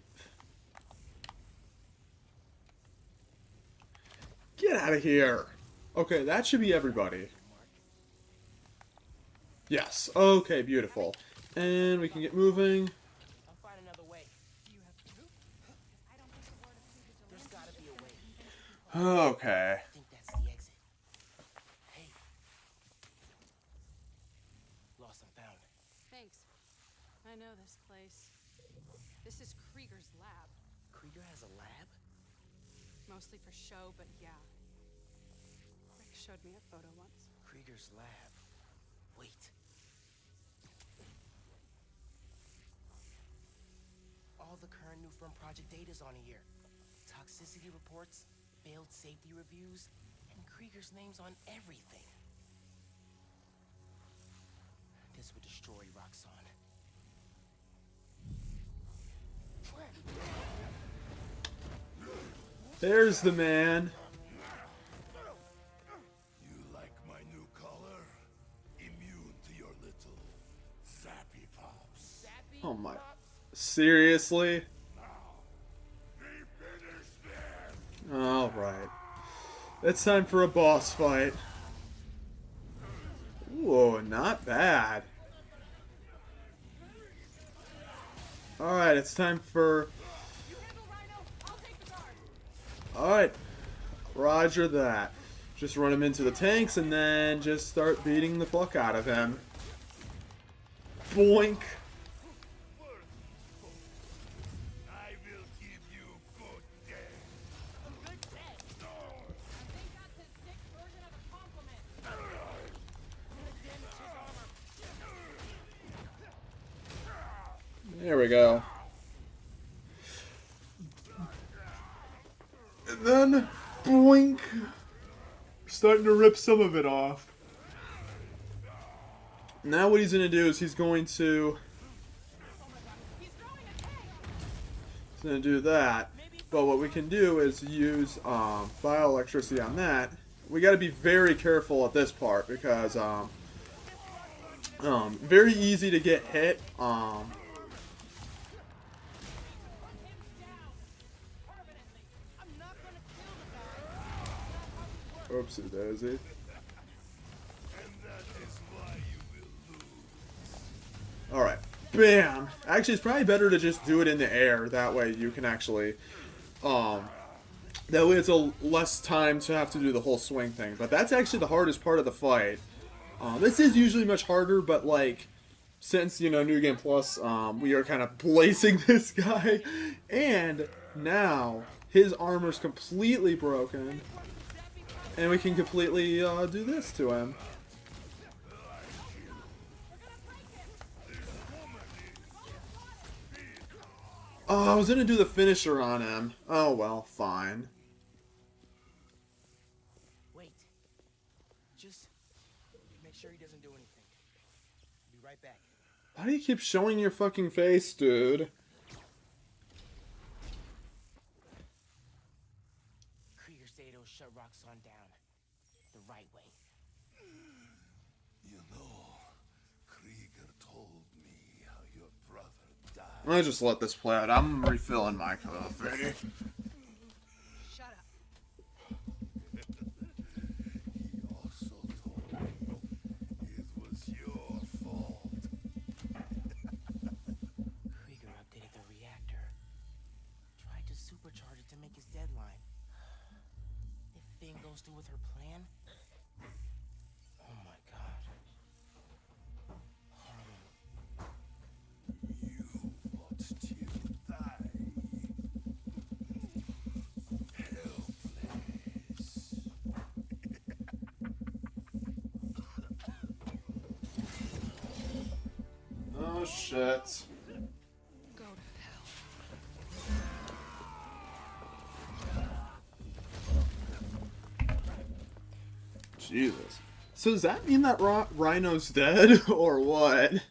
out of here! Okay, that should be everybody. Yes, okay, beautiful. And we can get moving. I'll find another way. Do you have proof? I don't think the word of two There's vigilantes gotta be a way. Okay. I think that's the exit. Hey. Lost and found. Thanks. I know this place. This is Krieger's lab. Krieger has a lab? Mostly for show, but yeah. Rick showed me a photo once. Krieger's lab. Wait. the current new firm Project Data's on here. Toxicity reports, failed safety reviews, and Krieger's name's on everything. This would destroy Roxxon. There's the man. You like my new color? Immune to your little zappy pops. Oh my. Seriously? Alright. It's time for a boss fight. Whoa, not bad. Alright, it's time for... Alright. Roger that. Just run him into the tanks and then just start beating the fuck out of him. Boink. I will give you good day. Good day. I think that's his sick version of a compliment. I'm gonna damage his armor. There we go. And then, boink. Starting to rip some of it off. Now what he's going to do is he's going to do that. But what we can do is use bioelectricity on that. We got to be very careful at this part because very easy to get hit. Oopsie daisy. Alright. Bam! Actually, it's probably better to just do it in the air. That way you can actually... that way it's a less time to have to do the whole swing thing. But that's actually the hardest part of the fight. This is usually much harder, but like... Since, you know, New Game Plus, we are kind of placing this guy. And now, his armor's completely broken. And we can completely do this to him. Oh, I was gonna do the finisher on him. Oh well, fine. Wait. Just make sure he doesn't do anything. Be right back. Why do you keep showing your fucking face, dude? Krieger said it'll shut Roxxon down. The right way. You know, Krieger told me how your brother died. I'll just let this play out. I'm refilling my coffee. Shut up. He also told me it was your fault. Krieger updated the reactor. Tried to supercharge it to make his deadline. If Finn goes through with her plan... Oh my god. You watched him die. Helpless. Oh shit. Go to hell. Jesus. So does that mean that Rhino's dead, or what? Finn!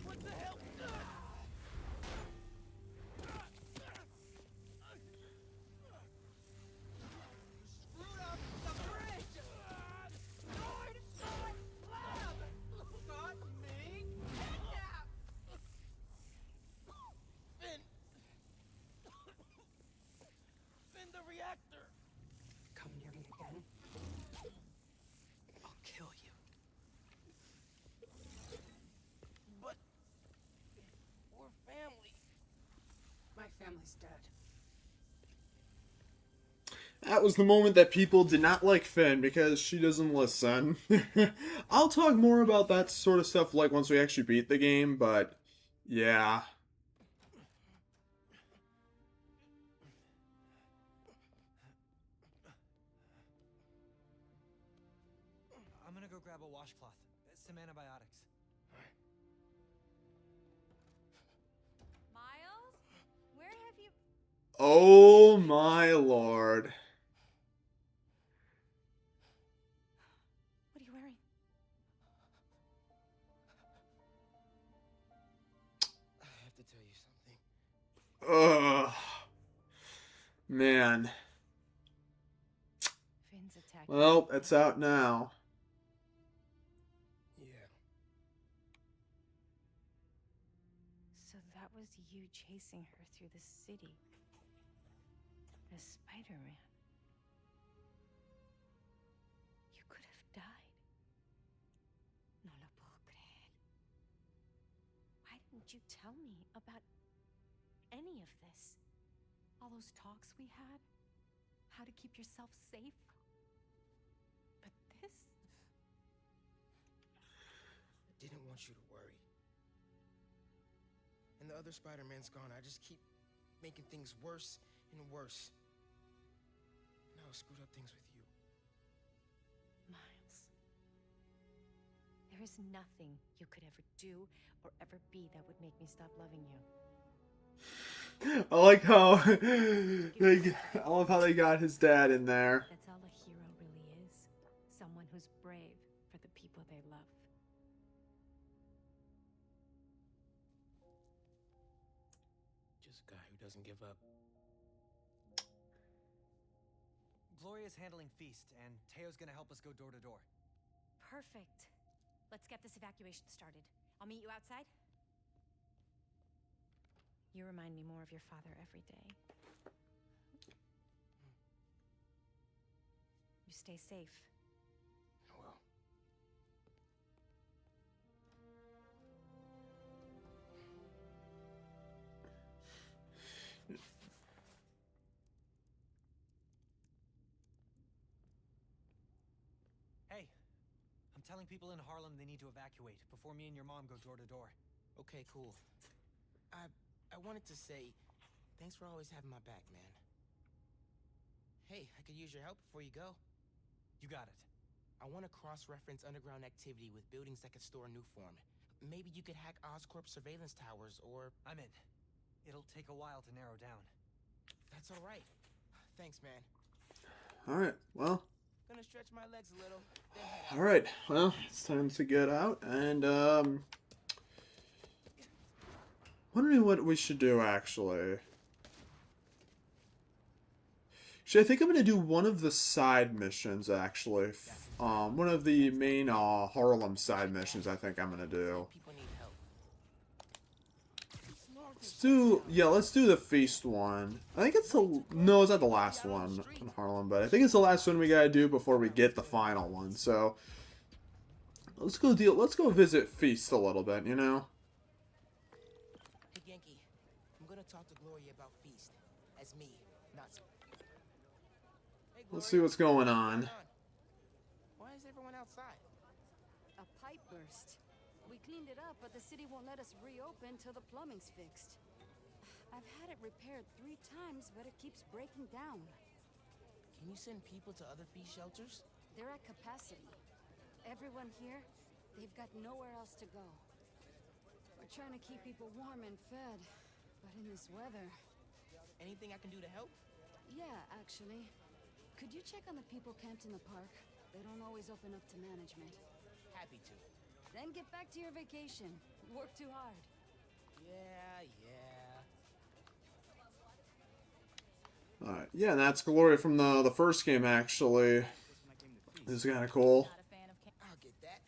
What the hell? Screwed up the bridge! Destroyed my lab! Got me kidnapped! Finn! Finn, the reactor! Come near me again. I'll kill you. But... we're family. My family's dead. That was the moment that people did not like Finn because she doesn't listen. I'll talk more about that sort of stuff like once we actually beat the game, but yeah. I'm gonna go grab a washcloth. some antibiotics. Miles? Where have you... Oh my lord. What are you wearing? I have to tell you something. Ugh. Man. Finn's attack. Well, it's out now. Yeah. So that was you chasing her through the city. As Spider-Man. You could have died. No lo puedo creer. Why didn't you tell me about any of this? All those talks we had? How to keep yourself safe? But this? I didn't want you to worry. And the other Spider-Man's gone. I just keep making things worse and worse. Now I screwed up things with you. Miles. There is nothing you could ever do or ever be that would make me stop loving you. I like how I love how they got his dad in there. That's all a hero really is. Someone who's brave for the people they love. Just a guy who doesn't give up. Gloria's handling Feast, and Teo's gonna help us go door to door. Perfect. Let's get this evacuation started. I'll meet you outside. You remind me more of your father every day. You stay safe. Well. Hey, I'm telling people in Harlem they need to evacuate before me and your mom go door to door. Okay, cool. I wanted to say, thanks for always having my back, man. Hey, I could use your help before you go. You got it. I want to cross-reference underground activity with buildings that could store Nuform. Maybe you could hack Oscorp's surveillance towers, or... I'm in. It'll take a while to narrow down. That's all right. Thanks, man. Alright, well. Gonna stretch my legs a little, then head out. Alright, well, it's time to get out, and, wondering what we should do, actually. Actually, I think I'm gonna do one of the side missions, actually. One of the main, Harlem side missions, I think I'm gonna do. People need help. Let's do the Feast one. I think it's the, no, it's not the last one in Harlem, but I think it's the last one we gotta do before we get the final one, so. Let's go visit Feast a little bit, you know? Hey, Genki, I'm gonna talk to Gloria about Feast. As me, not... Hey, Let's see what's going on. Why is everyone outside? A pipe burst. We cleaned it up, but the city won't let us reopen till the plumbing's fixed. I've had it repaired 3 times, but it keeps breaking down. Can you send people to other Feast shelters? They're at capacity. Everyone here, they've got nowhere else to go. We're trying to keep people warm and fed, but in this weather... Anything I can do to help? Yeah, actually. Could you check on the people camped in the park? They don't always open up to management. Happy to. Then get back to your vacation. Work too hard. Yeah. Alright, yeah, and that's Gloria from the first game, actually. This is kind of cool. I'll get that.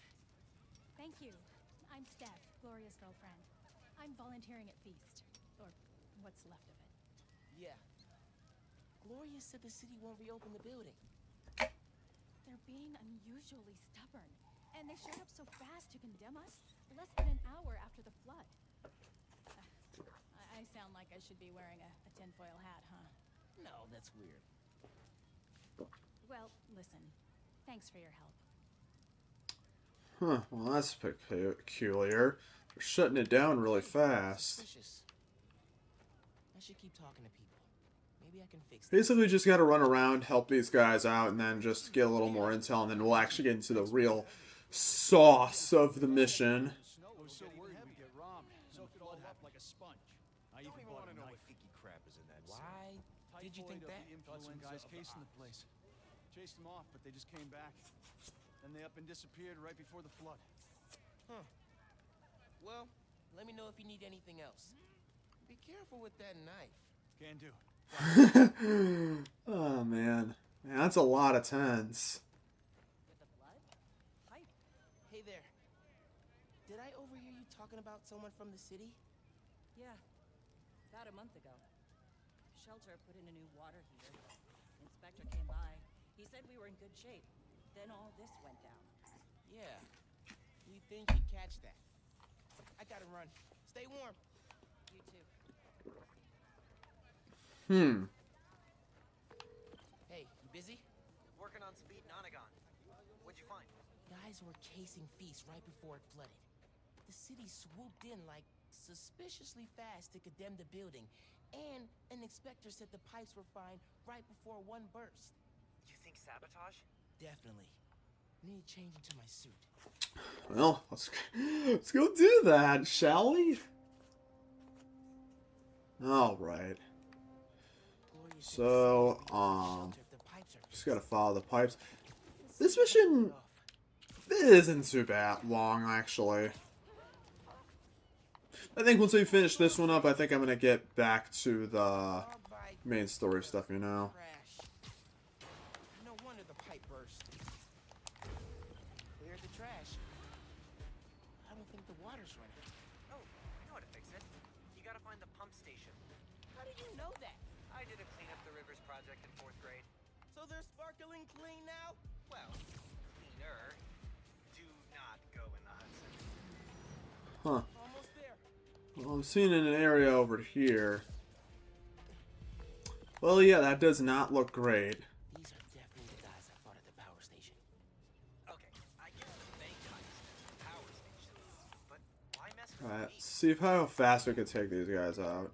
Thank you. I'm Steph, Gloria's girlfriend. I'm volunteering at Feast. Or what's left of it. Yeah. Gloria said the city won't reopen the building. They're being unusually stubborn. And they showed up so fast to condemn us, less than an hour after the flood. I sound like I should be wearing a tinfoil hat, huh? No, that's weird. Well, listen. Thanks for your help. Huh, well that's peculiar. They're shutting it down really fast. Suspicious. I should keep talking to people. Maybe I can fix this. Basically just gotta run around, help these guys out, and then just get a little more intel, and then we'll actually get into the real sauce of the mission. I was so worried we'd get robbed. So it all up like a sponge. I even bought a knife. Why did you think that? Thought some guys casing the place. Chased them off, but they just came back. Then they up and disappeared right before the flood. Huh. Well, let me know if you need anything else. Be careful with that knife. Can do. Oh man, that's a lot of tens. Hey there. Did I overhear you talking about someone from the city? Yeah. About a month ago. Shelter put in a new water heater. Inspector came by. He said we were in good shape. Then all this went down. Yeah. We think you'd catch that. I gotta run. Stay warm. You too. Hey, you busy? Working on speed Nonagon. What'd you find? Guys were casing Feast right before it flooded. The city swooped in like suspiciously fast to condemn the building, and an inspector said the pipes were fine right before one burst. You think sabotage? Definitely. Need to change into my suit. Well, let's go do that, shall we? All right. So, just gotta follow the pipes. This mission isn't too bad long, actually. I think once we finish this one up, I think I'm gonna get back to the main story stuff, you know. No wonder the pipe burst. Cleared the trash. I don't think the water's running. Oh, I know how to fix it. You gotta find the pump station. How did you know that? I did a clean up the rivers project in 4th grade. So they're sparkling clean now? Well, cleaner. Do not go in the Hudson. Huh. Almost there. Well, I'm seeing an area over here. Well, yeah, that does not look great. These are definitely the guys I fought at the power station. Okay, I get the bank heist, power station, but why mess with Alright, me? see how fast we can take these guys out.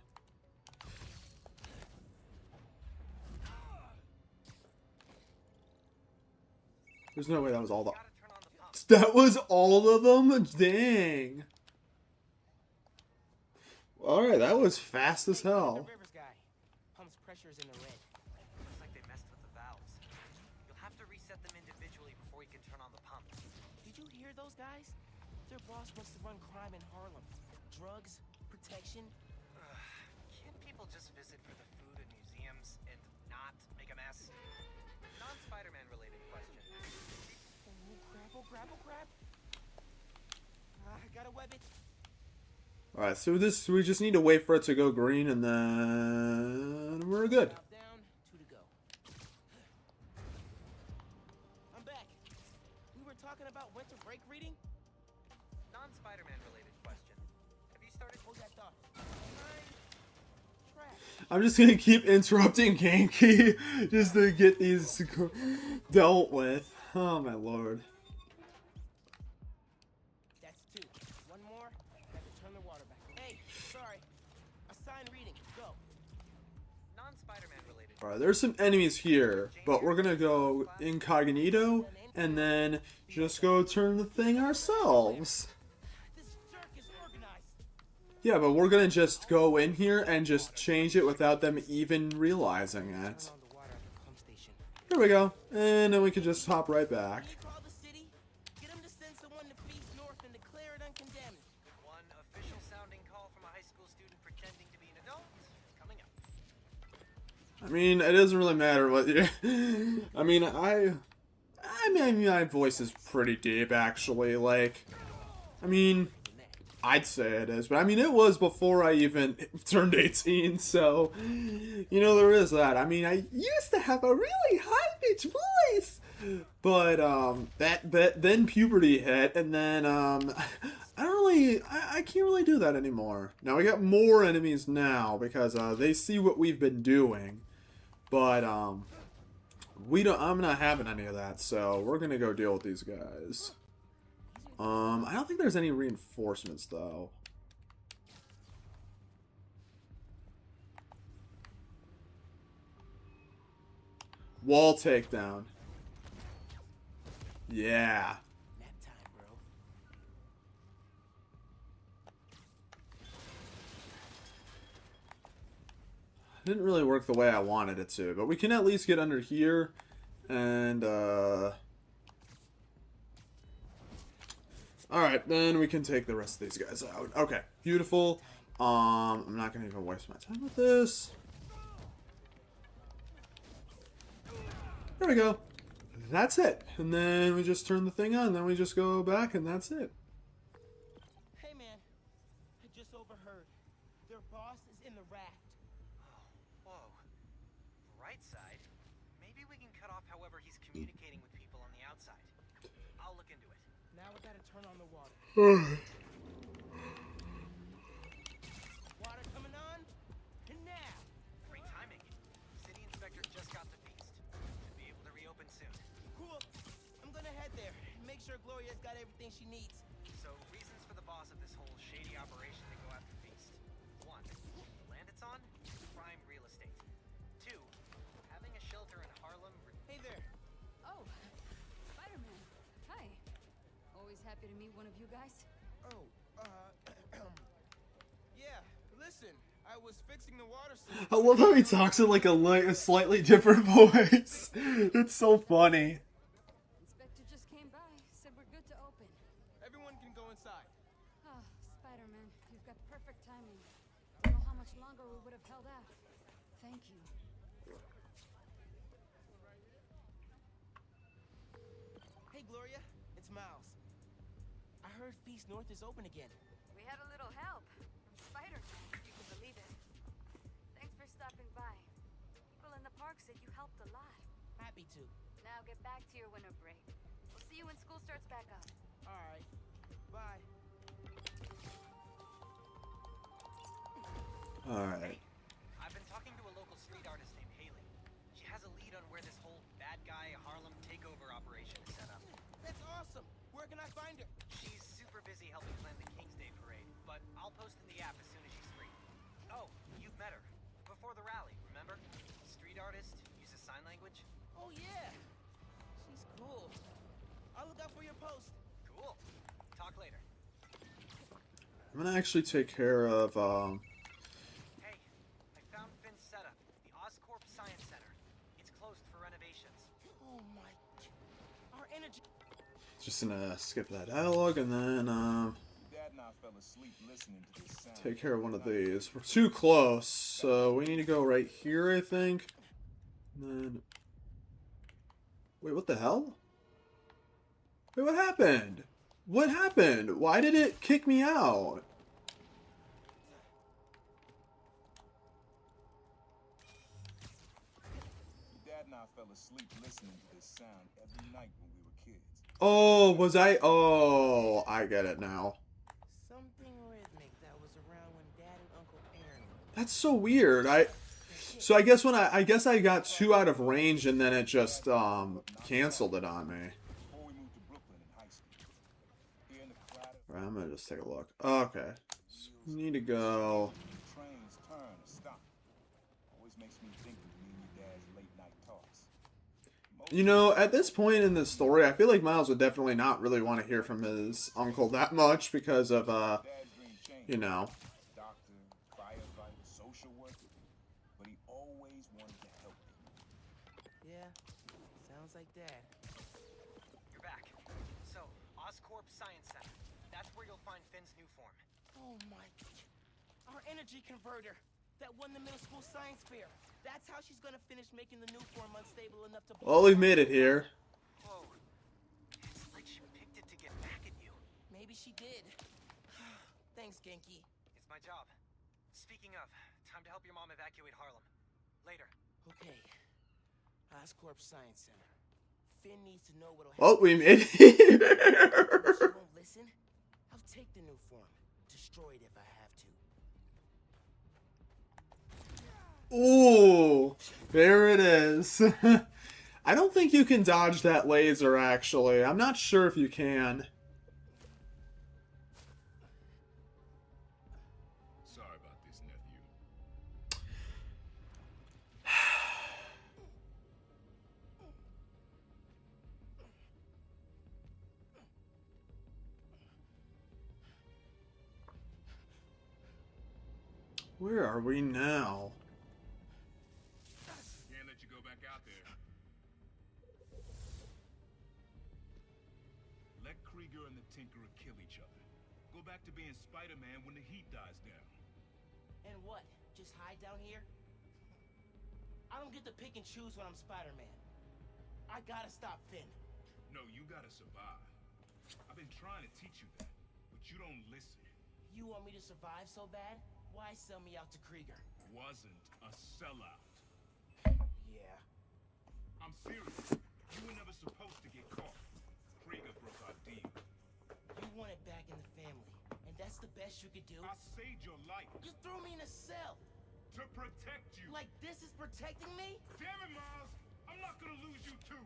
There's no way that was all the... That was all of them? Dang. Alright, that was fast as hell. The rivers guy. Pump's pressure's in the red. Looks like they messed with the valves. You'll have to reset them individually before you can turn on the pump. Did you hear those guys? Their boss wants to run crime in Harlem. Drugs, protection. Can't people just visit for the food and museums and not make a mess? Non-Spider-Man related question. Oh, grab. I gotta web it. Alright, so we just need to wait for it to go green and then we're good. Down, 2 to go. I'm back. We were talking about winter break reading? Non-Spider-Man related question. Have you started? Hold that thought. I'm just gonna keep interrupting Genki just to get these dealt with. Oh my lord. That's 2. One more. I have to turn the water back. Hey, sorry. Assign reading. Go. Non-Spider-Man related. Alright, there's some enemies here, but we're gonna go incognito and then just go turn the thing ourselves. Yeah, but we're gonna just go in here and just change it without them even realizing it. Here we go. And then we can just hop right back. Get him to send someone to Feast North and declare it uncondemned. One official sounding call from a high school student pretending to be an adult coming up. I mean, it doesn't really matter what you... I mean, my voice is pretty deep, actually. Like, I mean, I'd say it is. But, I mean, it was before I even turned 18, so, you know, there is that. I mean, I used to have a really high-pitched voice. But, then puberty hit, and then, I can't really do that anymore. Now, we got more enemies now, because, they see what we've been doing. But, I'm not having any of that, so we're gonna go deal with these guys. I don't think there's any reinforcements, though. Wall takedown. Yeah. Didn't really work the way I wanted it to, but we can at least get under here and alright, then we can take the rest of these guys out. Okay, beautiful. I'm not gonna even waste my time with this. There we go. That's it. And then we just turn the thing on, then we just go back, and that's it. Hey man, I just overheard. Their boss is in the raft. Whoa. Right side? Maybe we can cut off however he's communicating with people on the outside. I'll look into it. Now we gotta turn on the water. Water coming on? And now! Great timing. City inspector just got the feast. Should be able to reopen soon. Cool. I'm gonna head there. Make sure Gloria's got everything she needs. So, reasons for the boss of this whole shady operation to go after Feast. 1. Land it's on? Prime real estate. 2. Having a shelter in Harlem. Hey there. Oh, Spider-Man. Hi. Always happy to meet one of you guys. Oh, yeah, listen, I was fixing the water system. I love how he talks in like a slightly different voice. It's so funny. Inspector just came by, said we're good to open. Everyone can go inside. Oh, Spider-Man, you've got perfect timing. Don't know how much longer we would have held out. Thank you. Hey, Gloria, it's Miles. I heard Feast North is open again. We had a little help from Spider-Man, if you can believe it. Thanks for stopping by. People in the park said you helped a lot. Happy to. Now get back to your winter break. We'll see you when school starts back up. Alright. Bye. Alright. I've been talking to a local street artist named Haley. She has a lead on where this whole bad guy Harlem takeover operation is set up. That's awesome. Where can I find her? She's super busy helping plan the King's Day parade, but I'll post in the app as soon as she's free. Oh, you've met her. Before the rally, remember? Street artist, uses sign language. Oh, yeah. She's cool. I'll look out for your post. Cool. Talk later. I'm gonna actually take care of, Hey, I found Finn's setup, the Oscorp Science Center. It's closed for renovations. Oh, my. Our energy. just gonna skip that dialogue and then, Dad and I fell asleep listening to this sound. take care of one of these. We're too close, so we need to go right here, I think. And then... Wait, what the hell? Wait, what happened? What happened? Why did it kick me out? Dad and I fell asleep listening to this sound every night when we were kids. Oh, was I? Oh, I get it now. Something rhythmic that was around when Dad and Uncle Aaron. That's so weird. So I guess when I guess I got too out of range and then it just canceled it on me. Before we moved to Brooklyn in high school. Here in the crowd of Right, I'm gonna just take a look. Okay, so we need to go. trains turn or stop. Always makes me think of me and your dad's late night talks. You know, at this point in the story, I feel like Miles would definitely not really want to hear from his uncle that much because of you know. Doctor, firefighter, social worker. But he always wanted to help people. Yeah, sounds like Dad. You're back. So, Oscorp Science Center. That's where you'll find Finn's new form. Oh my. Our energy converter that won the middle school science fair. That's how she's gonna finish making the new form unstable enough to. Well, we've made it here. Whoa. It's like she picked it to get back at you. Maybe she did. Thanks, Genki. It's my job. Speaking of, time to help your mom evacuate Harlem. Later. Okay. Oscorp Science Center. Finn needs to know what'll happen. Oh, we made it If here. she won't listen, I'll take the new form. Destroy it if I have to. Ooh, there it is. I don't think you can dodge that laser, actually. I'm not sure if you can. Sorry about this, nephew. Where are we now? Tinkerer kill each other. Go back to being Spider-Man when the heat dies down. And what? Just hide down here? I don't get to pick and choose when I'm Spider-Man. I gotta stop Finn. No, you gotta survive. I've been trying to teach you that, but you don't listen. You want me to survive so bad? Why sell me out to Krieger? Wasn't a sellout. Yeah. I'm serious. You were never supposed to get caught. Krieger broke our deal. You want it back in the family, and that's the best you could do? I saved your life. You threw me in a cell. To protect you. Like this is protecting me? Damn it, Miles! I'm not gonna lose you too.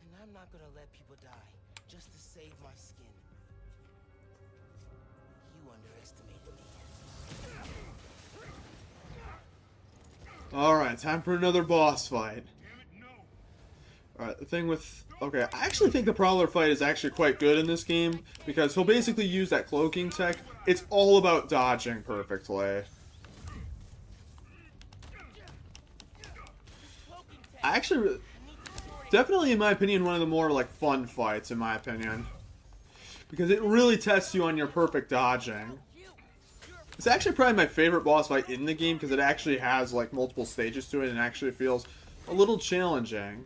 And I'm not gonna let people die just to save my skin. You underestimated me. Alright, time for another boss fight. Alright, the thing with... Okay, I actually think the Prowler fight is actually quite good in this game, because he'll basically use that cloaking tech. It's all about dodging perfectly. I actually... Definitely, in my opinion, one of the more, like, fun fights, in my opinion. Because it really tests you on your perfect dodging. It's actually probably my favorite boss fight in the game, because it actually has, like, multiple stages to it, and actually feels a little challenging.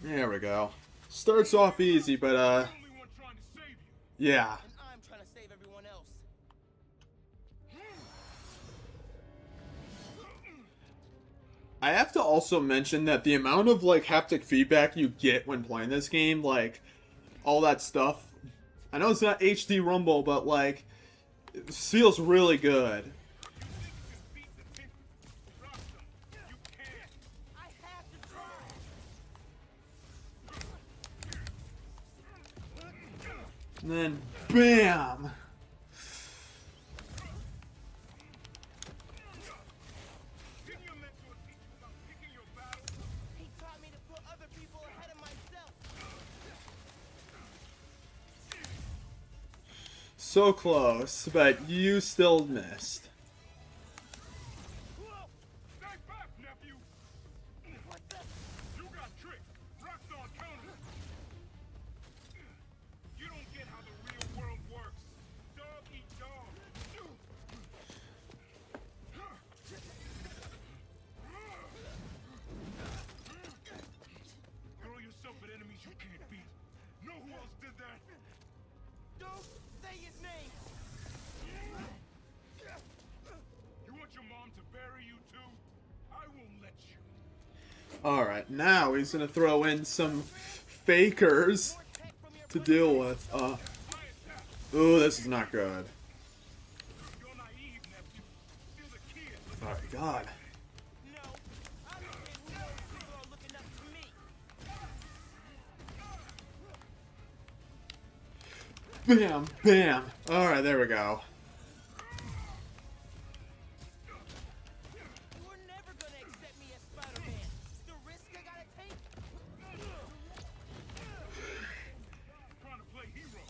There we go. Starts off easy, but, yeah. And I'm trying to save everyone else. I have to also mention that the amount of, like, haptic feedback you get when playing this game, like, all that stuff, I know it's not HD Rumble, but, like, it feels really good. And then, BAM! He taught me to put other people ahead of myself. So close, but you still missed. You got tricked. Rockstar countered. You don't get how the real world works. Dog eat dog. Throw yourself at enemies you can't beat. Know who else did that? Don't say his name. You want your mom to bury you too? I won't let you. Alright, now he's gonna throw in some fakers to deal with. Ooh, this is not good. Oh my god. Bam, bam. Alright, there we go. You're never gonna accept me as Spider-Man. The risk I gotta take. Trying to play hero.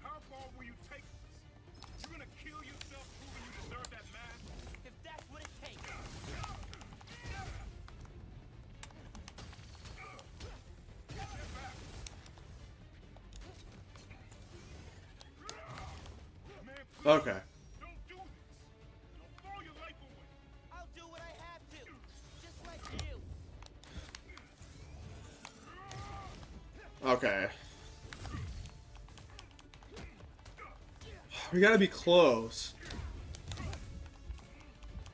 How far will you take this? You gonna kill yourself proving you deserve that mask? If that's what it takes. Okay. Don't do this. Don't throw your life away. I'll do what I have to. Just like you. Okay. We gotta be close.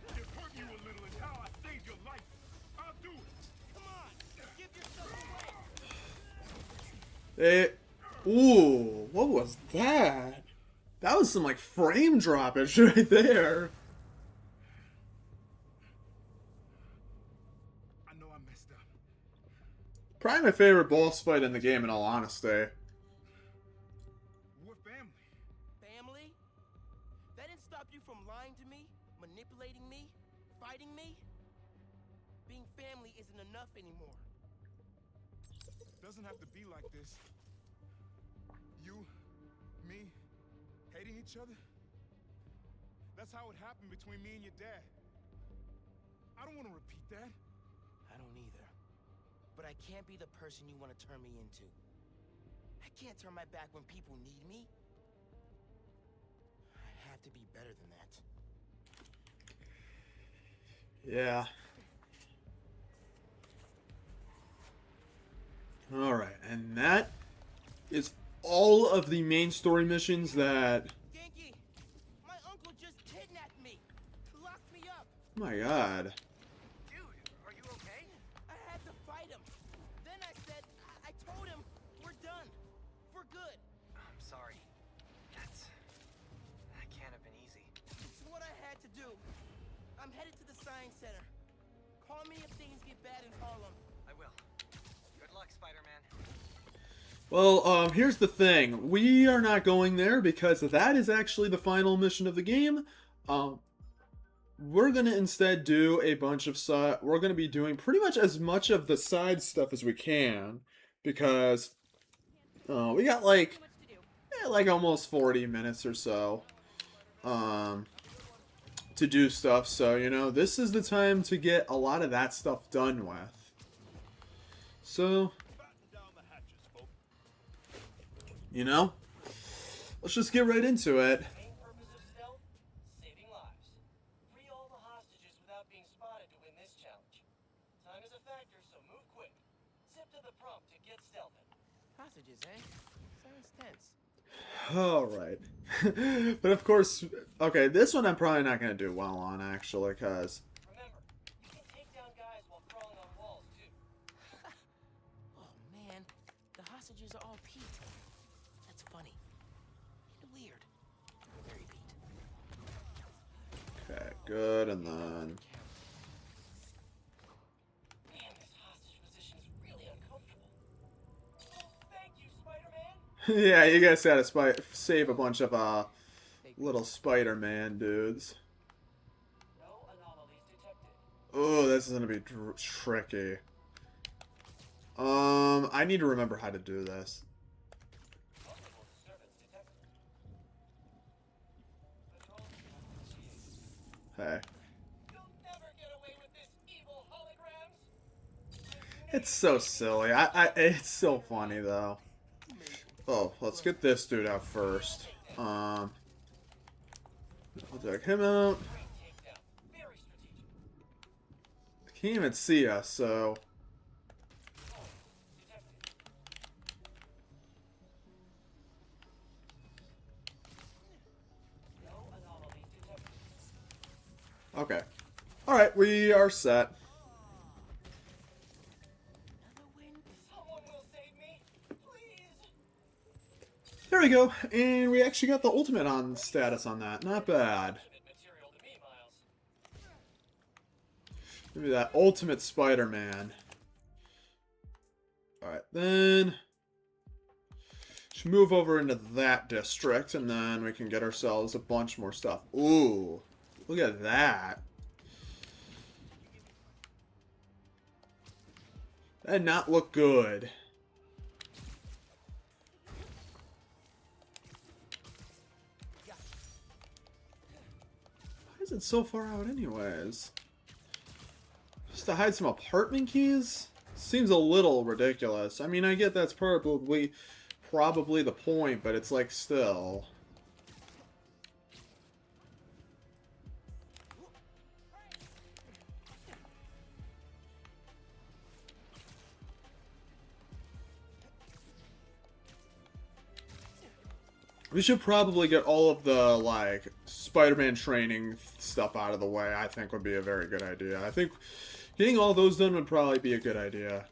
It hurt you a little is how I saved your life. I'll do it. Come on. Give yourself away. Ooh, what was that? That was some, like, frame droppage right there. I know I messed up. Probably my favorite boss fight in the game, in all honesty. We're family. Family? That didn't stop you from lying to me, manipulating me, fighting me? Being family isn't enough anymore. Doesn't have to be like this. You, me, hating each other? That's how it happened between me and your dad. I don't want to repeat that. I don't either. But I can't be the person you want to turn me into. I can't turn my back when people need me. I have to be better than that. Yeah. Alright, and that is all of the main story missions that... Genki, my uncle just kidnapped me. Locked me up. Oh my god. Dude, are you okay? I had to fight him. Then I said, I told him, we're done. For good. I'm sorry. That can't have been easy. It's what I had to do. I'm headed to the Science Center. Call me if things get bad in Harlem. I will. Good luck, Spider-Man. Well, here's the thing. We are not going there because that is actually the final mission of the game. We're going to instead do a bunch of we're going to be doing pretty much as much of the side stuff as we can because we got like almost 40 minutes or so to do stuff. So, you know, this is the time to get a lot of that stuff done with. So, you know, let's just get right into it. Main purpose of stealth? Saving lives. Free all the hostages without being spotted to win this challenge. Time is a factor, so move quick. Zip to the prompt to get stealthing. Hostages, eh? Sounds tense. Alright. But of course, okay, this one I'm probably not going to do well on, actually, because... Remember, you can take down guys while crawling on walls, too. Oh, man. The hostages are all Pete. That's funny. And weird. Very Pete. Okay, good, and then... Man, this hostage position is really uncomfortable. Oh, thank you, Spider-Man. Yeah, you guys gotta save a bunch of, little Spider-Man dudes. No anomalies detected. Oh, this is gonna be tricky. I need to remember how to do this. Multiple disturbance detected. Hey. You'll never get away with this, evil holograms. It's so silly. It's so funny, though. Oh, let's get this dude out first. We'll take him out. I can't even see us, so... Okay. Alright, we are set. Someone will save me, please. There we go, and we actually got the ultimate on status on that. Not bad. Maybe that ultimate Spider-Man. Alright, then... should move over into that district, and then we can get ourselves a bunch more stuff. Ooh, look at that. That did not look good. Why is it so far out anyways? Just to hide some apartment keys? Seems a little ridiculous. I mean, I get that's probably the point, but it's like still. We should probably get all of the, like, Spider-Man training stuff out of the way. I think would be a very good idea. I think getting all those done would probably be a good idea.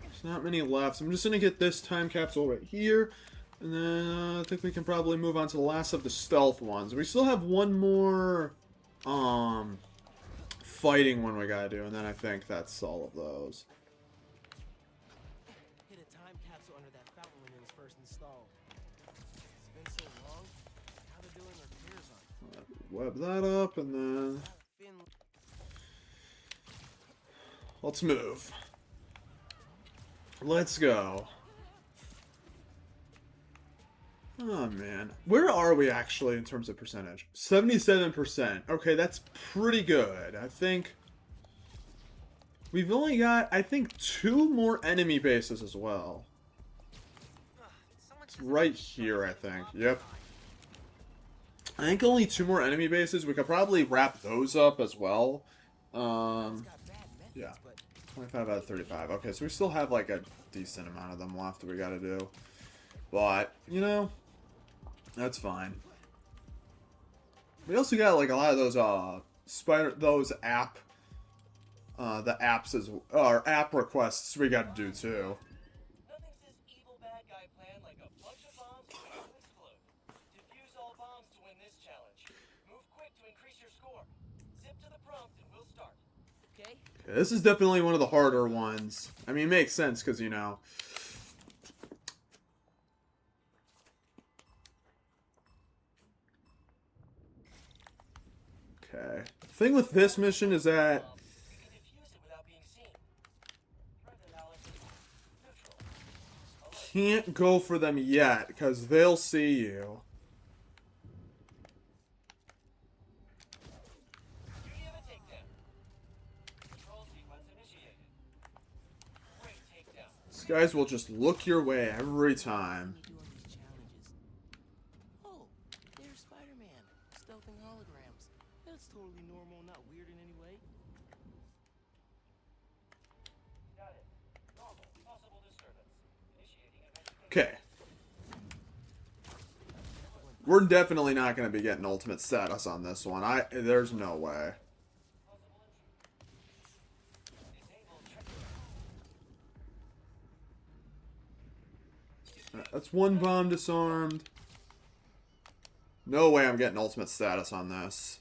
There's not many left. So I'm just going to get this time capsule right here. And then I think we can probably move on to the last of the stealth ones. We still have one more fighting one we got to do. And then I think that's all of those. Hit a time capsule under that fountain when it was first installed. It's been so long. How they're doing repairs on it. Web that up and then... let's move. Let's go. Oh, man. Where are we actually in terms of percentage? 77%. Okay, that's pretty good. I think we've only got, I think, 2 more enemy bases as well. It's right here, I think. Yep. I think only 2 more enemy bases. We could probably wrap those up as well. Yeah. 25 out of 35. Okay, so we still have, like, a decent amount of them left that we gotta do. But, you know, that's fine. We also got, like, a lot of those, the apps or app requests we got to do, too. Nothing says evil bad guy plan like a bunch of bombs waiting to explode. Defuse all bombs to win this challenge. Move quick to increase your score. Zip to the prompt and we'll start. Okay? This is definitely one of the harder ones. I mean, it makes sense because, you know. Okay. The thing with this mission is that can't go for them yet because they'll see you. These guys will just look your way every time. Oh, there's Spider-Man, stealthing holograms. That's totally normal, not weird in any way. Got it. Normal. Possible disturbance. Initiating investigation. Okay. We're definitely not going to be getting ultimate status on this one. There's no way. That's 1 bomb disarmed. No way I'm getting ultimate status on this.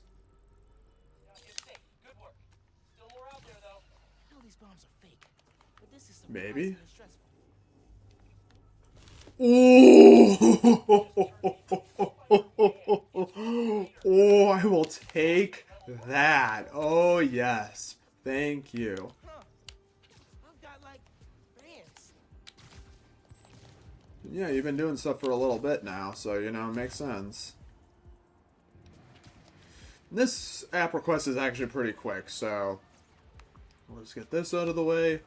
Good work. Still more out there though. I know these bombs are fake, but this is Maybe. Oh, oh, I will take that. Oh, yes. Thank you. I've got like fans. Yeah, you've been doing stuff for a little bit now, so, you know, it makes sense. This app request is actually pretty quick, so let's get this out of the way. I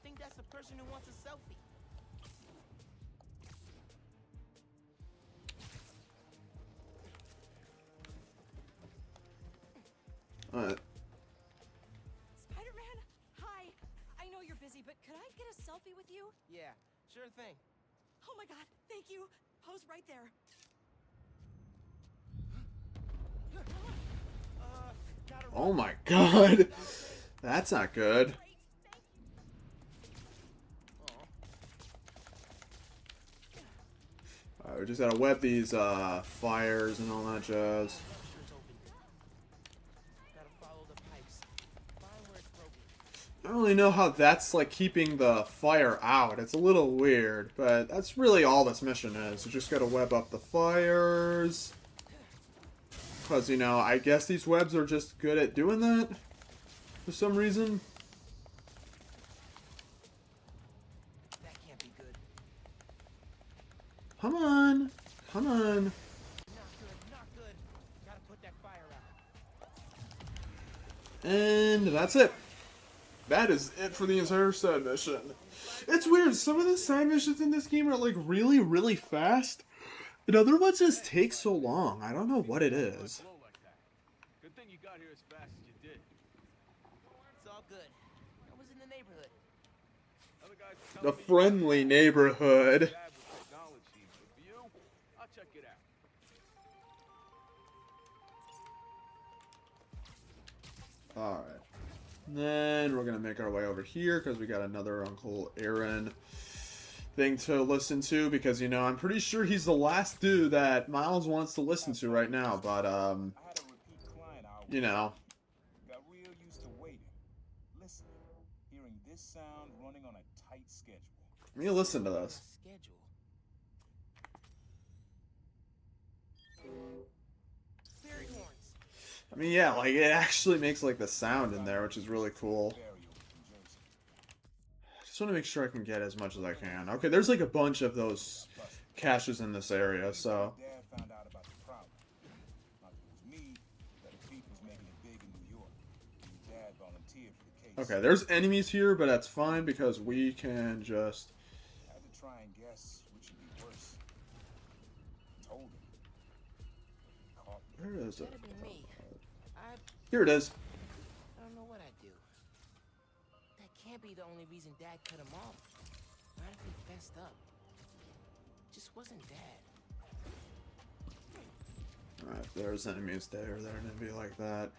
think that's the person who wants a selfie. Spider-Man, hi. I know you're busy, but could I get a selfie with you? Yeah, sure thing. Oh my god, thank you. Pose right there. Oh my god. That's not good. Alright, we just gotta web these fires and all that jazz. Gotta follow the pipes. Find where it's broken. I don't really know how that's like keeping the fire out. It's a little weird, but that's really all this mission is. You just gotta web up the fires. Because, you know, I guess these webs are just good at doing that for some reason. That can't be good. Come on. Come on. Not good, not good. Gotta put that fire out. And that's it. That is it for the entire side mission. It's weird. Some of the side missions in this game are like really, really fast. And other ones just take so long. I don't know what it is. Good thing you got here as fast as you did. It's all good. I was in the neighborhood. The friendly neighborhood. I'll check it out. Alright. Then we're going to make our way over here because we got another Uncle Aaron thing to listen to because, you know, I'm pretty sure he's the last dude that Miles wants to listen to right now, but, you know. Got real used to waiting. Listen, hearing this sound running on a tight schedule. Let me listen to this. Schedule. Fairy horns. I mean, yeah, like, it actually makes, like, the sound in there, which is really cool. Just want to make sure I can get as much as I can. Okay, there's, like, a bunch of those caches in this area, so... Dad found out about the problem. Not that it was me, that the thief was making it big in New York. And Dad volunteered for the case. Okay, there's enemies here, but that's fine because we can just... I had to try and guess which would be worse. Told him. Caught me. Where is it? That'd be me. Here it is. I don't know what I'd do. That can't be the only reason Dad cut him off. Not if he fessed up. Just wasn't Dad. Alright, there's enemies there. They're gonna be like that.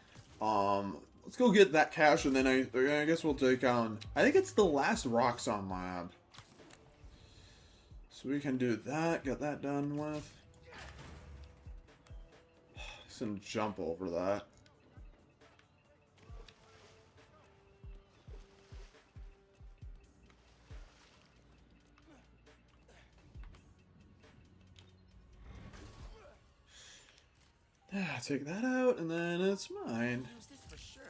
Let's go get that cache, and then I guess we'll take on... I think it's the last Roxxon lab. So we can do that, get that done with. Just gonna jump over that. Yeah, take that out, and then it's mine. Use this for sure.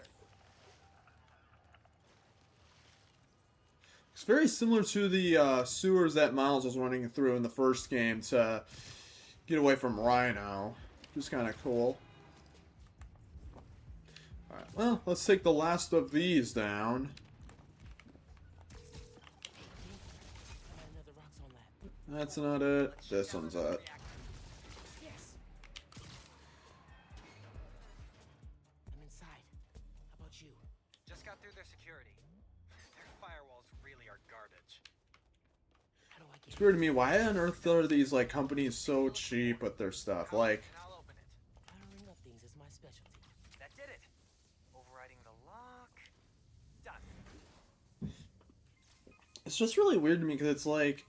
It's very similar to the sewers that Miles was running through in the first game to get away from Rhino. Which is kind of cool. Alright, well, let's take the last of these down. That's not it. This one's it. Yes. I'm inside. How about you? Just got through their security. Their firewalls really are garbage. How do I get It's weird to me, why on earth are these like companies so cheap with their stuff? Like, I'll open it. Powering up things is my specialty. That did it. Overriding the lock. Done. it's just really weird to me because it's like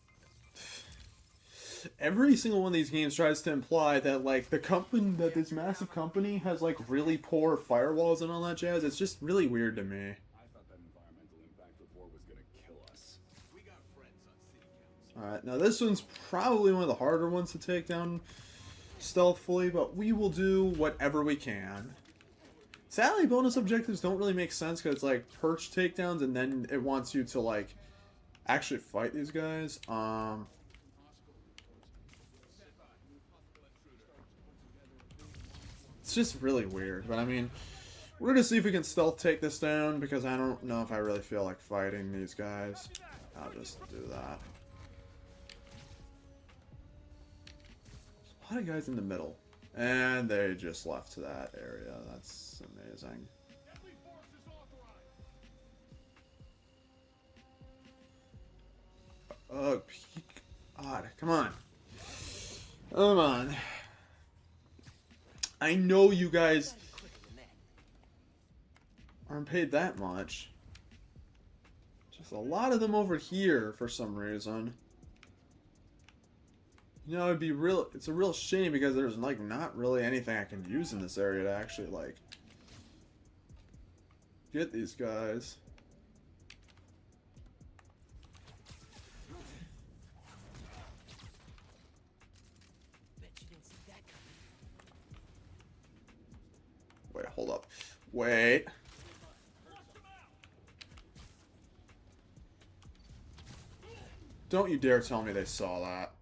every single one of these games tries to imply that like the company, that this massive company has like really poor firewalls and all that jazz. It's just really weird to me. I thought that environmental impact report was gonna kill us. We got friends on city council. Alright, now this one's probably one of the harder ones to take down stealthily, but we will do whatever we can. Sadly, bonus objectives don't really make sense because it's like perch takedowns and then it wants you to like actually fight these guys. It's just really weird, but I mean, we're gonna see if we can stealth take this down because I don't know if I really feel like fighting these guys. I'll just do that. A lot of guys in the middle, and they just left to that area. That's amazing. Oh, God, come on. Come on. I know you guys aren't paid that much. Just a lot of them over here for some reason. You know, it's a real shame because there's like not really anything I can use in this area to actually like get these guys. Bet you didn't see that coming. Wait, hold up. Wait. Don't you dare tell me they saw that.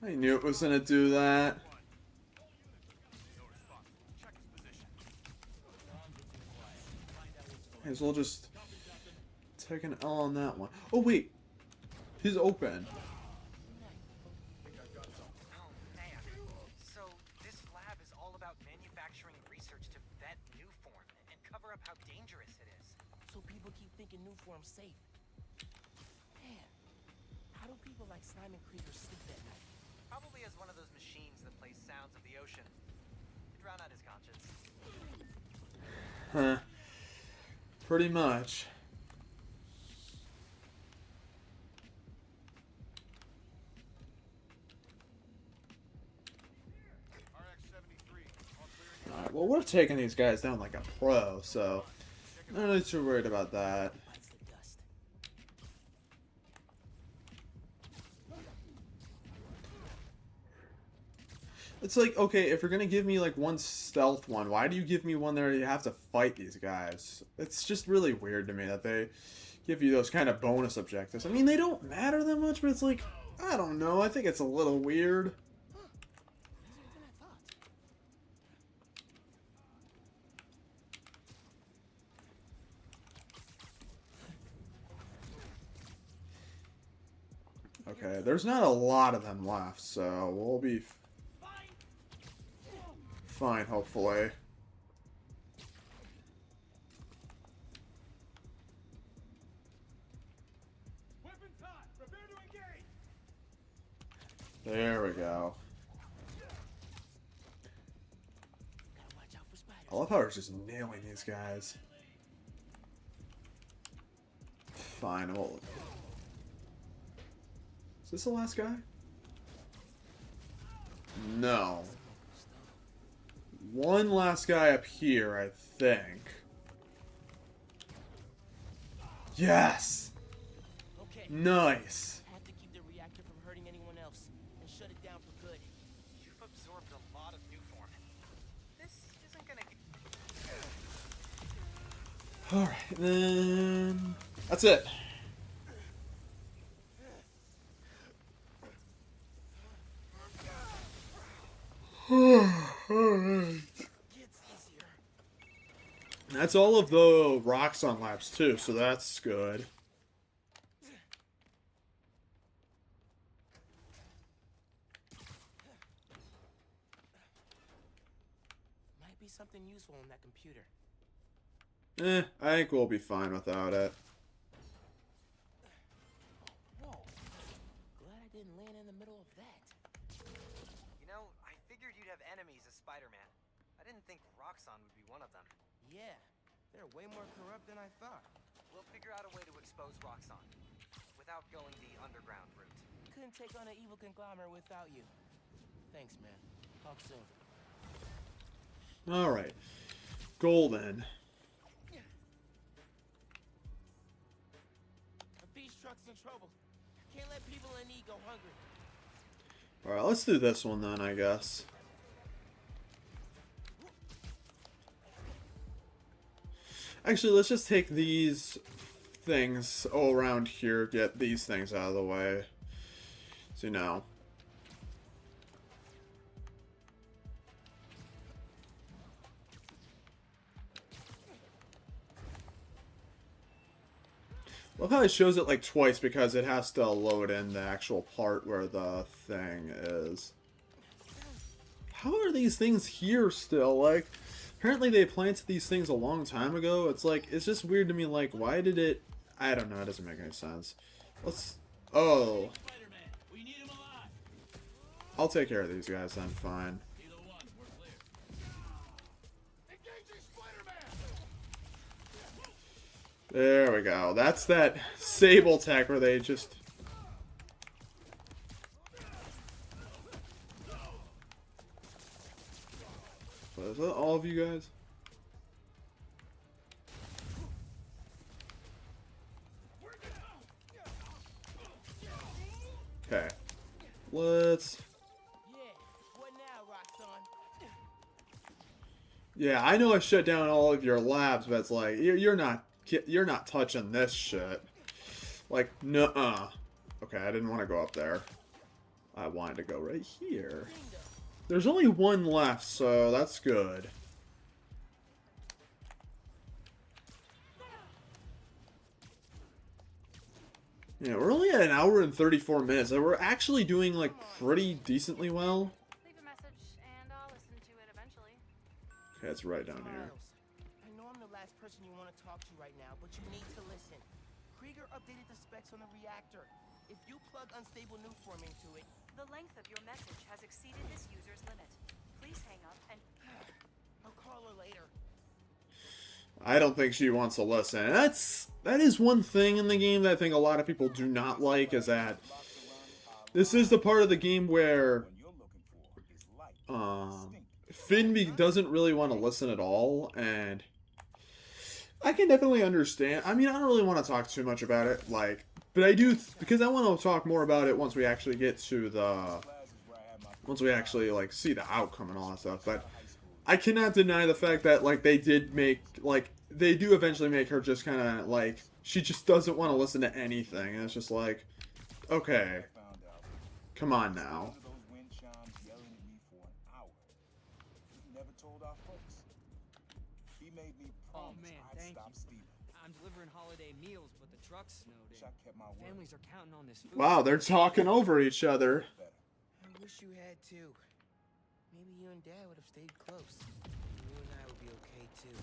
I knew it was gonna do that. May as well just take an L on that one. Oh wait, he's open. So this lab is all about manufacturing research to vet Nuform and cover up how dangerous it is. So people keep thinking Nuform's safe. Man, how do people like Simon Krieger sleep at night? Probably as one of those machines that plays sounds of the ocean. To drown out his conscience. Huh. Pretty much. Alright, well we're taking these guys down like a pro, so I'm not too worried about that. It's like, okay, if you're gonna give me like one stealth one, why do you give me one where you have to fight these guys? It's just really weird to me that they give you those kind of bonus objectives. I mean, they don't matter that much, but it's like, I don't know, I think it's a little weird. Okay, there's not a lot of them left, so we'll be fine, hopefully. There we go. I love how it's just nailing these guys. Fine, well... Is this the last guy? No. One last guy up here, I think. Yes! Okay. Nice! Have to keep the reactor from hurting anyone else and shut it down for good. You've absorbed a lot of new form. This isn't gonna get... Alright, then... That's it. That's all of the Roxxon labs too, so that's good. Might be something useful in that computer. I think we'll be fine without it. Whoa. Glad I didn't land in the middle of that. You know, I figured you'd have enemies as Spider-Man. I didn't think Roxxon would be one of them. Yeah, they're way more corrupt than I thought. We'll figure out a way to expose Roxxon without going the underground route. Couldn't take on an evil conglomerate without you. Thanks, man. Talk soon. Alright. Golden. A beach truck's in trouble. Can't let people in need go hungry. Alright, let's do this one then, I guess. Actually, let's just take these things all around here, get these things out of the way. So now. Love how it shows it like twice because it has to load in the actual part where the thing is. How are these things here still? Like, apparently they planted these things a long time ago. It's like, it's just weird to me, like, why did it... I don't know, it doesn't make any sense. Let's... Oh. I'll take care of these guys then, fine. There we go. That's that Sable tech where they just... So is that all of you guys? Okay. Let's... What now, Roxxon? Yeah, I know I shut down all of your labs, but it's like, you're not touching this shit. Like, nuh-uh. Okay, I didn't want to go up there. I wanted to go right here. There's only one left, so that's good. Yeah, we're only at an hour and 34 minutes, and we're actually doing, like, pretty decently well. Leave a message, and I'll listen to it eventually. Okay, it's right down here. I know I'm the last person you want to talk to right now, but you need to listen. Krieger updated the specs on the reactor. If you plug unstable nuform into it... The length of your message has exceeded this user's limit. Please hang up and... I'll call her later. I don't think she wants to listen. And that is one thing in the game that I think a lot of people do not like, is that this is the part of the game where Finn doesn't really want to listen at all, and I can definitely understand. I mean, I don't really want to talk too much about it, like, but I do, because I want to talk more about it once we actually get to the, once we actually, like, see the outcome and all that stuff, but I cannot deny the fact that, like, they did make, like, they do eventually make her just kind of, like, she just doesn't want to listen to anything, and it's just like, okay, come on now. Oh man, thank you. I'm delivering holiday meals, but the truck's snowed in. Families are counting on this food. Wow, they're talking over each other. I wish you had too. Maybe you and Dad would have stayed close. You and I would be okay too.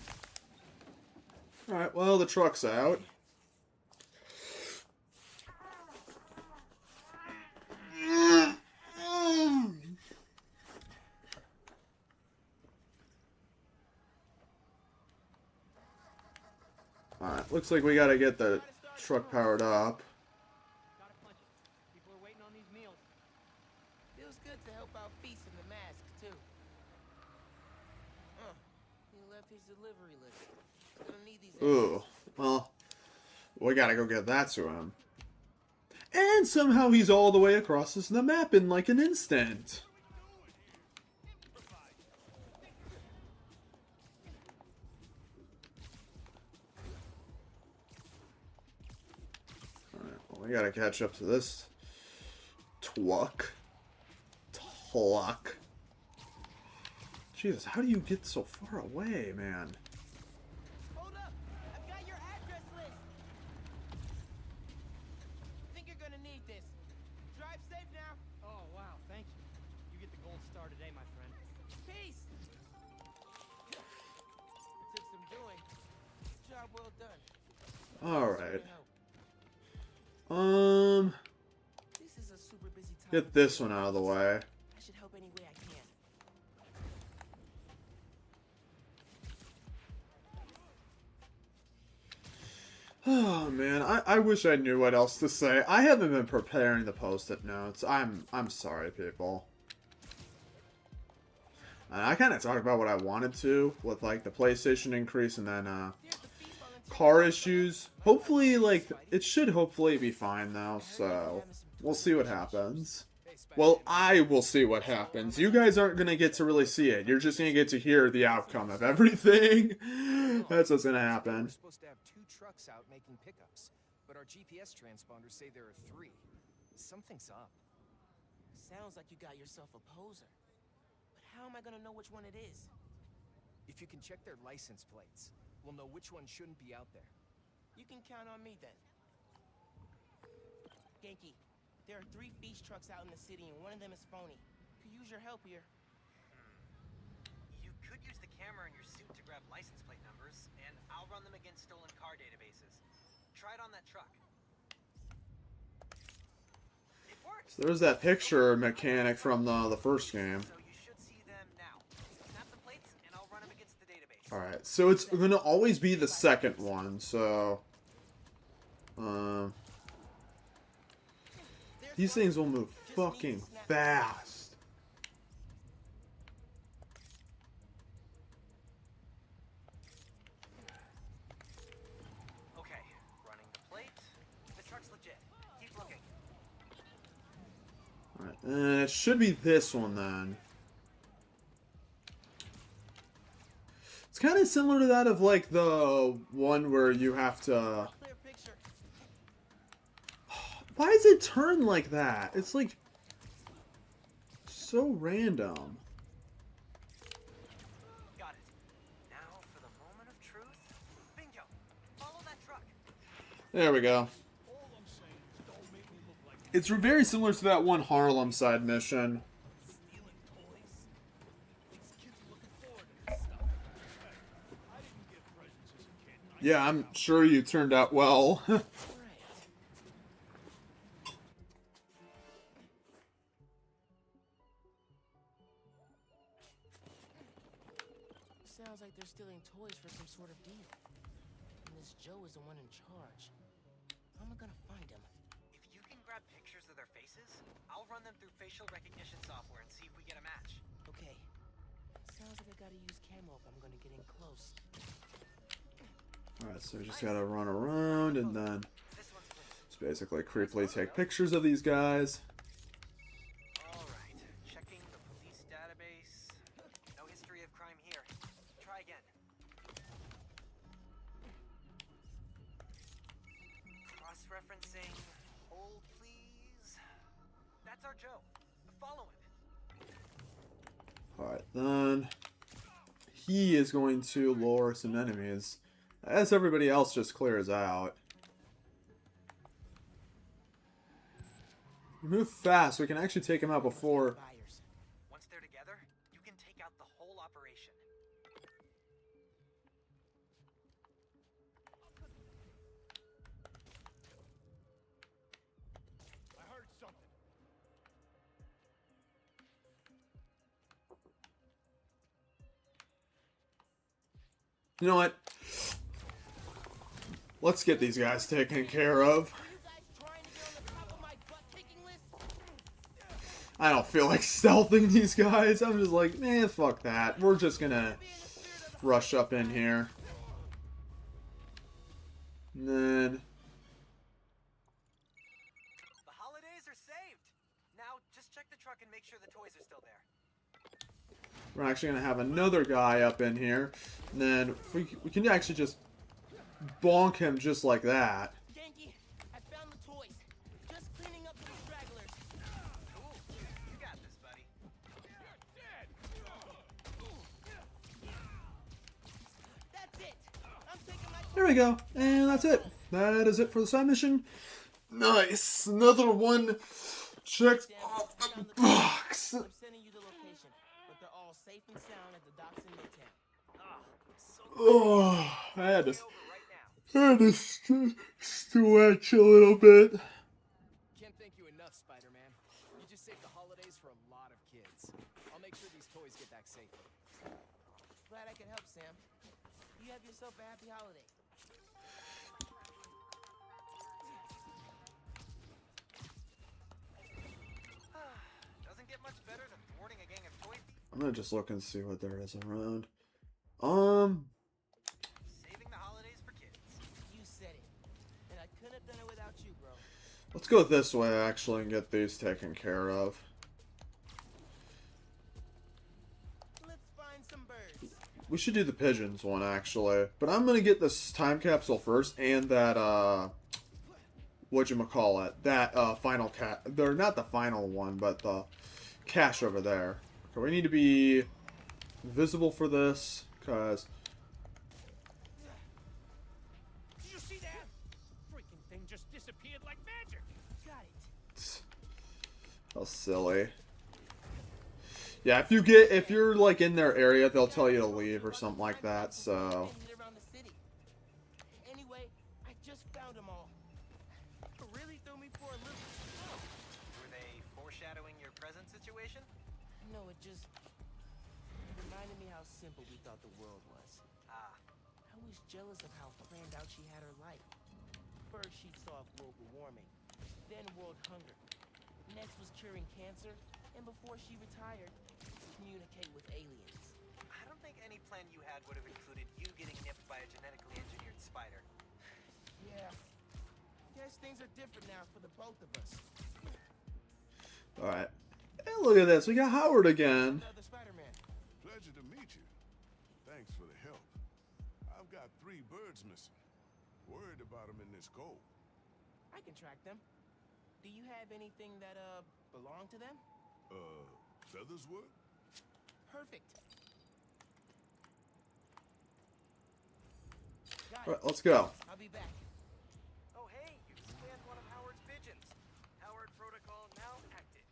Alright, well, the truck's out. Alright, looks like we gotta get the truck powered up. People are waiting on these meals. Feels good to help out Feast and the Mask too. He left his delivery list. Gonna need these. Ooh, well, we gotta go get that to him. And somehow he's all the way across the map in like an instant. Alright, well, we gotta catch up to this Twuck. Jesus, how do you get so far away, man? Hold up! I've got your address list. Think you're gonna need this. Drive safe now. Oh wow, thank you. You get the gold star today, my friend. Peace. Took some doing. Job well done. Alright. This is a super busy time. Get this one out of the way. I should help any way I can. Oh man, I wish I knew what else to say. I haven't been preparing the post-it notes. I'm sorry, people. And I kind of talked about what I wanted to with like the PlayStation increase and then car issues. Hopefully, like it should hopefully be fine though. So we'll see what happens. Well, I will see what happens. You guys aren't gonna get to really see it. You're just gonna get to hear the outcome of everything. That's what's gonna happen. We're supposed to have 2 trucks out making pickups, but our GPS transponders say there are 3. Something's up. Sounds like you got yourself a poser. But how am I gonna know which one it is? If you can check their license plates, we'll know which one shouldn't be out there. You can count on me then. Genki, there are 3 Feast trucks out in the city and one of them is phony. Could use your help here. You could use the camera in your suit to grab license plate numbers, and I'll run them against stolen car databases. Try it on that truck. It works! So there's that picture mechanic from the first game. So you should see them now. Snap the plates, and I'll run them against the database. Alright, so it's gonna always be the second one, so... these things will move fucking fast. Okay, running the plate. The truck's legit. Keep looking. Alright, and it should be this one then. It's kind of similar to that of like the one where you have to... Why does it turn like that? It's like so random. Got it. Now for the moment of truth. Bingo. Follow that truck. There we go. It's very similar to that one Harlem side mission. Yeah, I'm sure you turned out well. Sounds like they're stealing toys for some sort of deal. And this Joe is the one in charge. How am I gonna find him? If you can grab pictures of their faces, I'll run them through facial recognition software and see if we get a match. Okay. Sounds like I gotta use camo if I'm gonna get in close. Alright, so we just gotta run around and then just basically creepily take pictures of these guys. Alright, checking the police database. No history of crime here. Try again. Cross-referencing. Hold, please. That's our Joe. Follow him. Alright, then he is going to lure some enemies as everybody else just clears out. Move fast, we can actually take him out before. Once they're together, you can take out the whole operation. I heard something. You know what? Let's get these guys taken care of. I don't feel like stealthing these guys. I'm just like, man, fuck that. We're just gonna rush up in here. And then The holidays are saved. Now just check the truck and make sure the toys are still there. we're actually gonna have another guy up in here. And then we can actually just bonk him just like that. Yankee, I found the toys. Just cleaning up the stragglers. Cool. You got this, buddy. That's it. I'm taking my There we go. And that's it. That is it for the side mission. Nice. Another one checked off the box. I'm sending you the location, but they're all safe and sound at the docks in Midtown. Oh, I had to stretch a little bit. Can't thank you enough, Spider-Man. You just saved the holidays for a lot of kids. I'll make sure these toys get back safely. Glad I could help, Sam. You have yourself a happy holiday. Doesn't get much better than thwarting a gang of toy thieves. I'm gonna just look and see what there is around. Saving the holidays for kids. You said it. And I couldn't have done it without you, bro. Let's go this way actually and get these taken care of. Let's find some birds. We should do the pigeons one actually, but I'm gonna get this time capsule first and that whatchamacallit, that final cat. They're not the final one, but the cache over there. Okay, we need to be visible for this because. Did you see that? Freaking thing just disappeared like magic. Got it. How silly. Yeah, if you're like in their area, they'll tell you to leave or something like that, so. Around the city. Anyway, I just found them all. It really threw me for a loop. Were they foreshadowing your present situation? No, it just reminded me how simple we thought the world was. Ah. I was jealous of how planned out she had her life. First, she solved global warming, then world hunger. Next was curing cancer, and before she retired, communicate with aliens. I don't think any plan you had would have included you getting nipped by a genetically engineered spider. Yeah. Guess things are different now for the both of us. Alright. And look at this, we got Howard again. Another Spider-Man. Pleasure to meet you. Thanks for the help. I've got 3 birds missing. Worried about them in this cold. I can track them. Do you have anything that, belong to them? Feathers work? Perfect. Alright, let's go. I'll be back. Oh hey, you scanned one of Howard's pigeons. Howard protocol now active.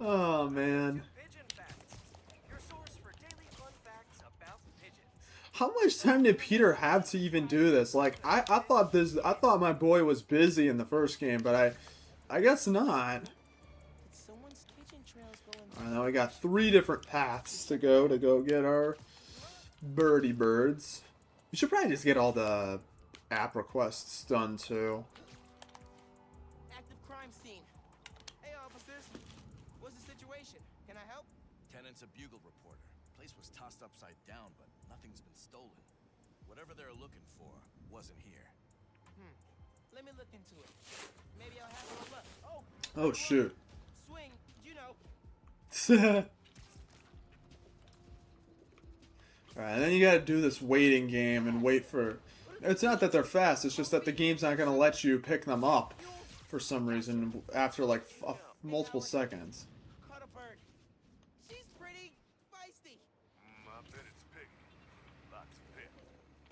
Oh man. Pigeon facts. Your source for daily fun facts about pigeons. How much time did Peter have to even do this? Like I thought my boy was busy in the first game, but I guess not. Someone's pigeon trails going. Alright, now we got 3 different paths to go get our birdie birds. We should probably just get all the app requests done too. Active crime scene. Hey, officers. What's the situation? Can I help? Tenant's a bugle reporter. Place was tossed upside down, but nothing's been stolen. Whatever they're looking for wasn't here. Let me look into it. Maybe I'll have a look. Oh shoot. Swing, you know. Alright, and then you gotta do this waiting game and wait for... It's not that they're fast, it's just that the game's not gonna let you pick them up for some reason after like multiple seconds. Caught a bird. She's pretty feisty. I bet it's Piggy. Lots of pit.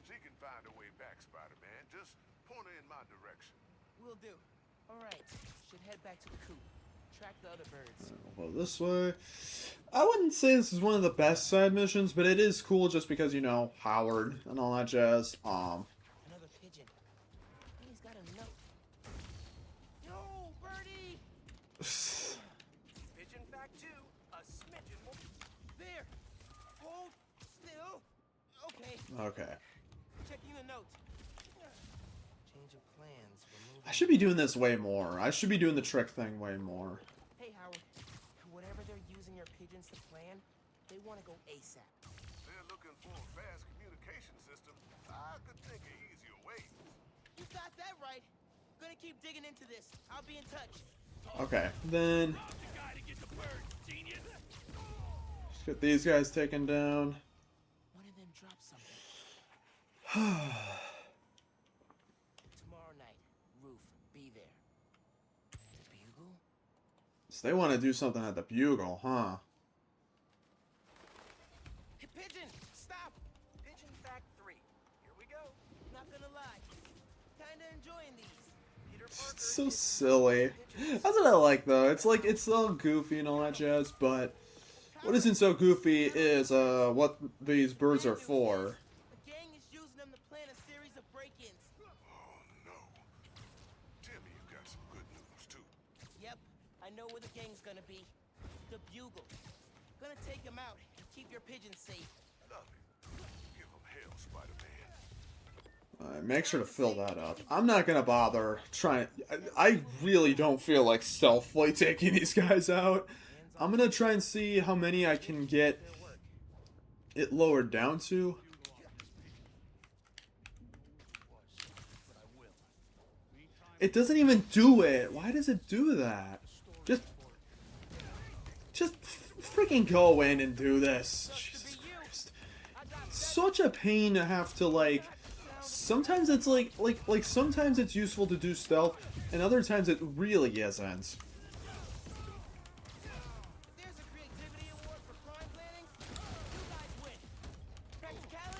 She can find her way back, Spider-Man. Just point her in my direction. Will do. Alright, should head back to the coop. Track the other birds. Well, this way. I wouldn't say this is one of the best side missions, but it is cool just because, you know, Howard and all that jazz. Another pigeon. He's got a note. Yo, birdie! Pigeon fact 2, a smidgen more. There! Hold still. Okay. Okay. Checking the note. Change of plans. Remove. I should be doing this way more. I should be doing the trick thing way more. Hey, Howard. Whatever they're using your pigeons to plan, they want to go ASAP. They're looking for a fast communication system. I could think of easier ways. You got that right. Gonna keep digging into this. I'll be in touch. Okay, then... Let's get these guys taken down. One of them dropped something. Tomorrow night, Roof, be there. The bugle? So they want to do something at the Bugle, huh? Hey, pigeon! Stop! Pigeon fact 3. Here we go. Not gonna lie. Kinda enjoying these. Peter It's Parker so is silly. That's what I like, though. It's like, it's all goofy and all that jazz, but what isn't so goofy is what these birds are for. The gang is using them to plan a series of break-ins. Oh, no. Timmy, you got some good news, too. Yep, I know where the gang's gonna be. The Bugle. Gonna take them out and keep your pigeons safe. Love it. Give them hell, Spider-Man. Make sure to fill that up. I'm not gonna bother trying. I really don't feel like stealthily taking these guys out. I'm gonna try and see how many I can get it lowered down to. It doesn't even do it. Why does it do that? Just freaking go in and do this. Jesus Christ. Such a pain to have to like. Sometimes it's like sometimes it's useful to do stealth, and other times it really isn't.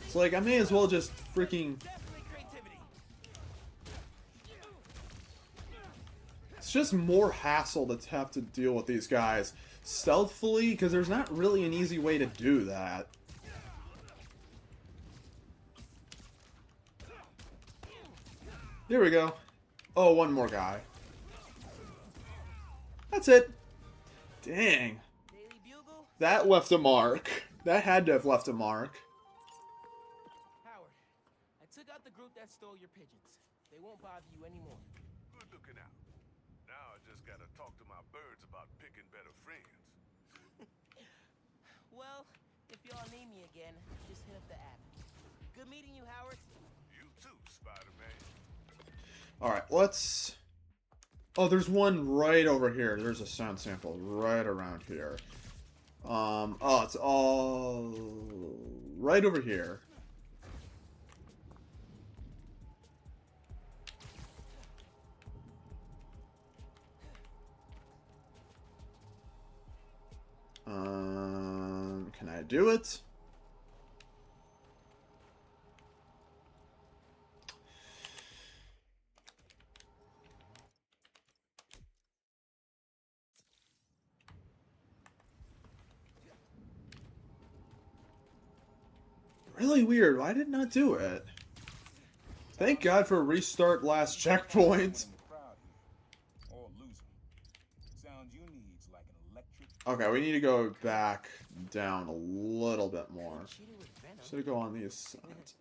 It's like I may as well just freaking. It's just more hassle to have to deal with these guys stealthily because there's not really an easy way to do that. Here we go. Oh, one more guy. That's it. Dang. That left a mark. That had to have left a mark. Howard, I took out the group that stole your pigeons. They won't bother you anymore. Good looking out. Now I just gotta talk to my birds about picking better friends. Well, if y'all need me again, just hit up the app. Good meeting you, Howard. You too, Spider-Man. Alright, let's... Oh, there's one right over here. There's a sound sample right around here. Oh, it's all right over here. Can I do it? Really weird. Why did not do it? Thank God for restart last checkpoint. Or lose 'em. Sound you need's like an electric. Okay, we need to go back down a little bit more. Should go on these sides.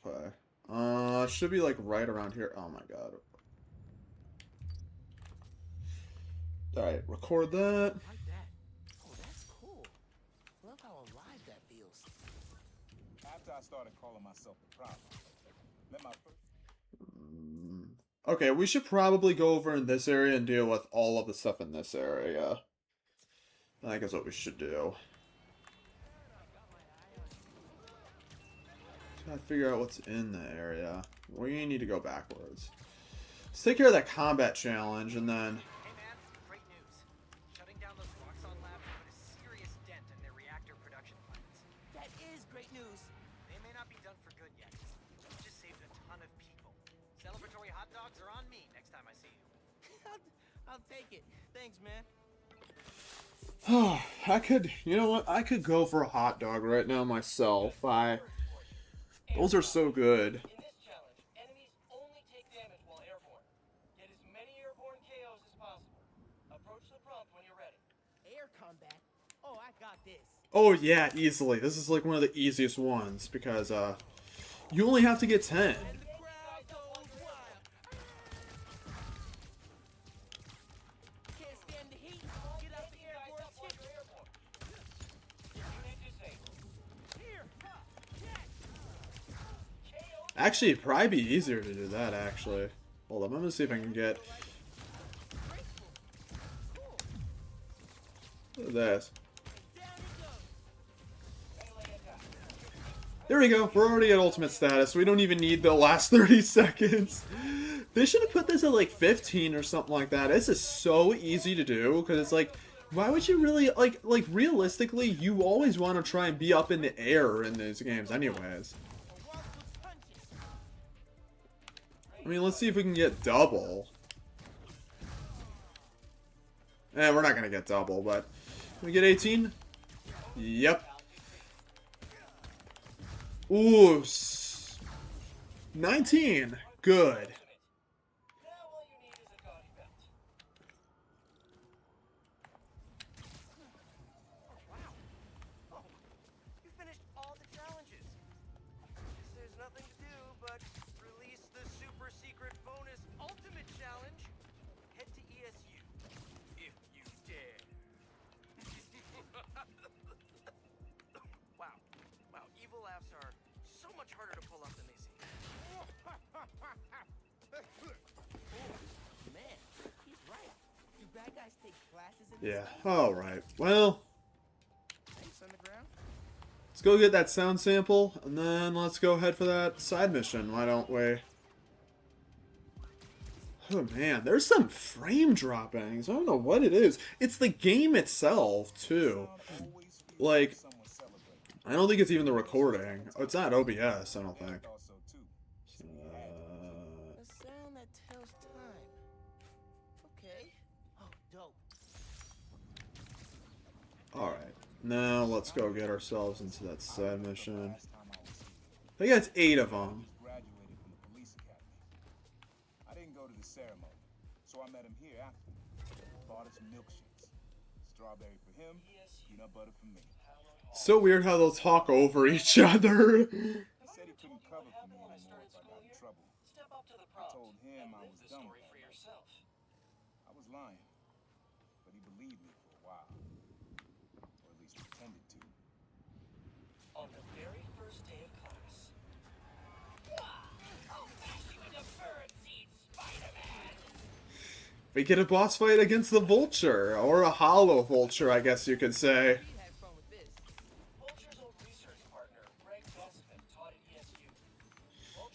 Okay. Should be like right around here. Oh my God. Alright, record that. Like that. Oh, that's cool. Love how alive that feels. After I started calling myself the problem, met my first. Okay, we should probably go over in this area and deal with all of the stuff in this area. I think that's what we should do. Try to figure out what's in the area. We need to go backwards. Let's take care of that combat challenge and then... Hey man, great news. Shutting down those Roxxon labs put a serious dent in their reactor production plants. That is great news. They may not be done for good yet. We just saved a ton of people. Celebratory hot dogs are on me next time I see you. I'll take it. Thanks, man. I could, you know what? I could go for a hot dog right now myself. Those are so good. In this challenge, enemies only take damage while airborne. Get as many airborne KOs as possible. Approach the prompt when you're ready. Air combat? Oh, I got this. Oh yeah, easily. This is like one of the easiest ones because you only have to get 10. Actually, it'd probably be easier to do that, actually. Hold on, I'm gonna see if I can get... Look at this. There we go, we're already at ultimate status. We don't even need the last 30 seconds. They should have put this at like 15 or something like that. This is so easy to do, because it's like, why would you really, like realistically, you always want to try and be up in the air in these games anyways. I mean, let's see if we can get double. We're not gonna get double, but... Can we get 18? Yep. Ooh. 19. Good. You finished all the challenges. Guess there's nothing to do but release the super secret bonus ultimate challenge. Head to ESU if you dare. Wow, evil laughs are so much harder to pull off than they seem. Man, he's right. Do bad guys take classes in Yeah, alright. Well, Thanks, Underground. let's go get that sound sample, and then let's go head for that side mission, why don't we? Oh man, there's some frame droppings. I don't know what it is. It's the game itself, too. Like, I don't think it's even the recording. Oh, it's not OBS, I don't think. A sound that tells time. Okay. Oh, dope. Alright, now let's go get ourselves into that side mission. I think that's 8 of them. Graduated from the police academy. I didn't go to the ceremony, so I met him here after. Bought us milkshakes. Strawberry for him, peanut butter for me. So weird how they'll talk over each other. He said he couldn't cover for me anymore if I got in trouble. I told him I was done with that. I was lying, but he believed me for a while. Or at least pretended to. On the very first day of class. We get a boss fight against the Vulture, or a hollow Vulture, I guess you could say.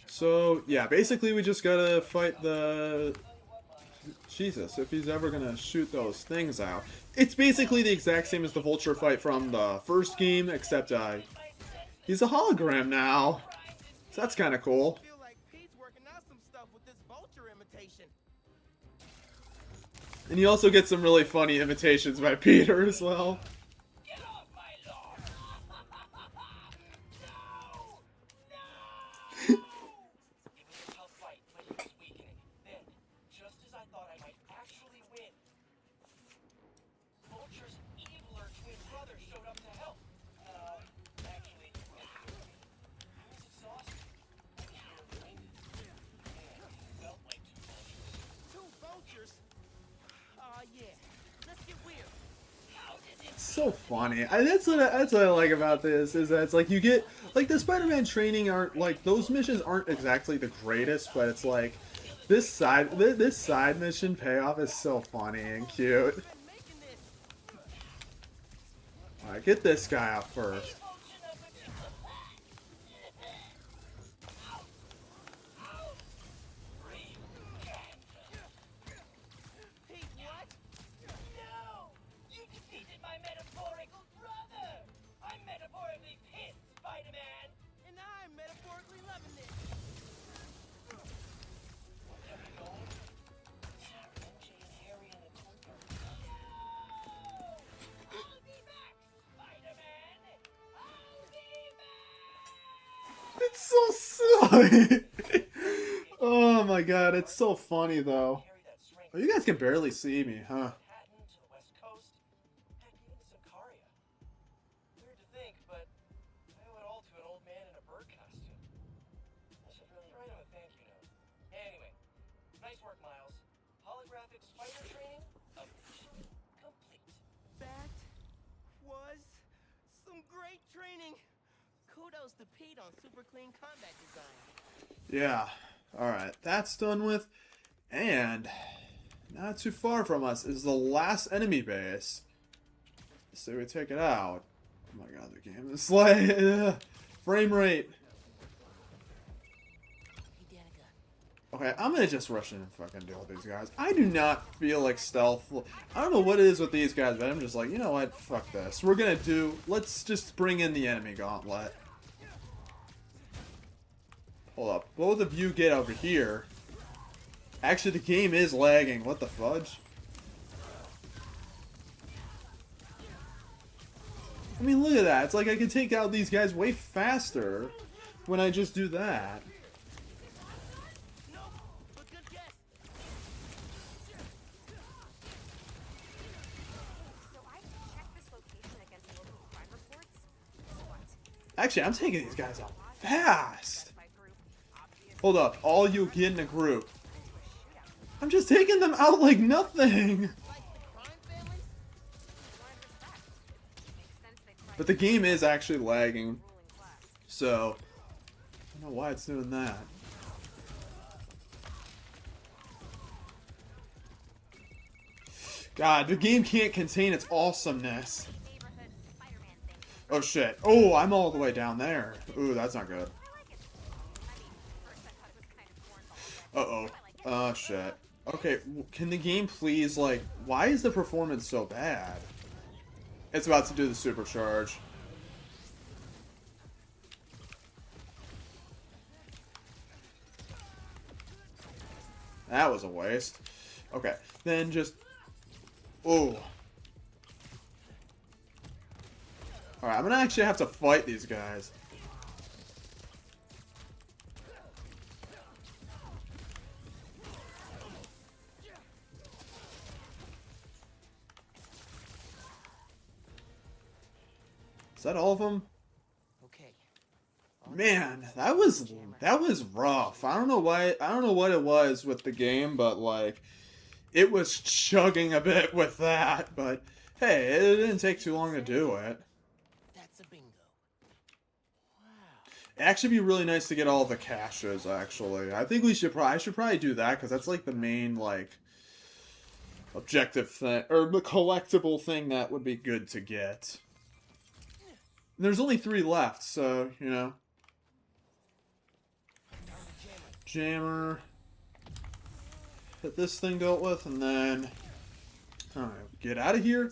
So, yeah, basically we just gotta fight the... Jesus, if he's ever gonna shoot those things out. It's basically the exact same as the Vulture fight from the first game, except he's a hologram now. So that's kind of cool. I feel like Pete's working out some stuff with this vulture imitation. And you also get some really funny imitations by Peter as well. so funny. That's what I like about this, is that it's like you get like the Spider-Man training aren't like those missions aren't exactly the greatest, but it's like this side mission payoff is so funny and cute. All right, get this guy out first. It's so silly. Oh my god, it's so funny though. Oh, you guys can barely see me, huh? That was some great training. Kudos to Pete on super clean combat design. Yeah. Alright, that's done with. And not too far from us is the last enemy base. So we take it out. Oh my god, the game is like frame rate. Okay, I'm gonna just rush in and fucking deal with these guys. I do not feel like stealth. I don't know what it is with these guys, but I'm just like, you know what? Fuck this. Let's just bring in the enemy gauntlet. Hold up. Both of you get over here. Actually, the game is lagging. What the fudge? I mean, look at that. It's like I can take out these guys way faster when I just do that. Actually, I'm taking these guys out fast. Hold up. All you get in a group. I'm just taking them out like nothing. But the game is actually lagging. So, I don't know why it's doing that. God, the game can't contain its awesomeness. Oh shit. Oh, I'm all the way down there. Ooh, that's not good. Uh-oh. Oh shit. Okay, can the game please, like, why is the performance so bad? It's about to do the supercharge. That was a waste. Okay, then just... Oh. Alright, I'm gonna actually have to fight these guys. Is that all of them? Okay. Man, that was rough. I don't know what it was with the game, but like it was chugging a bit with that, but hey, it didn't take too long to do it. That's a bingo. It'd actually be really nice to get all the caches, actually. I think I should probably do that, because that's like the main, like, objective thing, or the collectible thing that would be good to get. And there's only 3 left, so, you know. Jammer. Get this thing dealt with, and then... Alright, get out of here.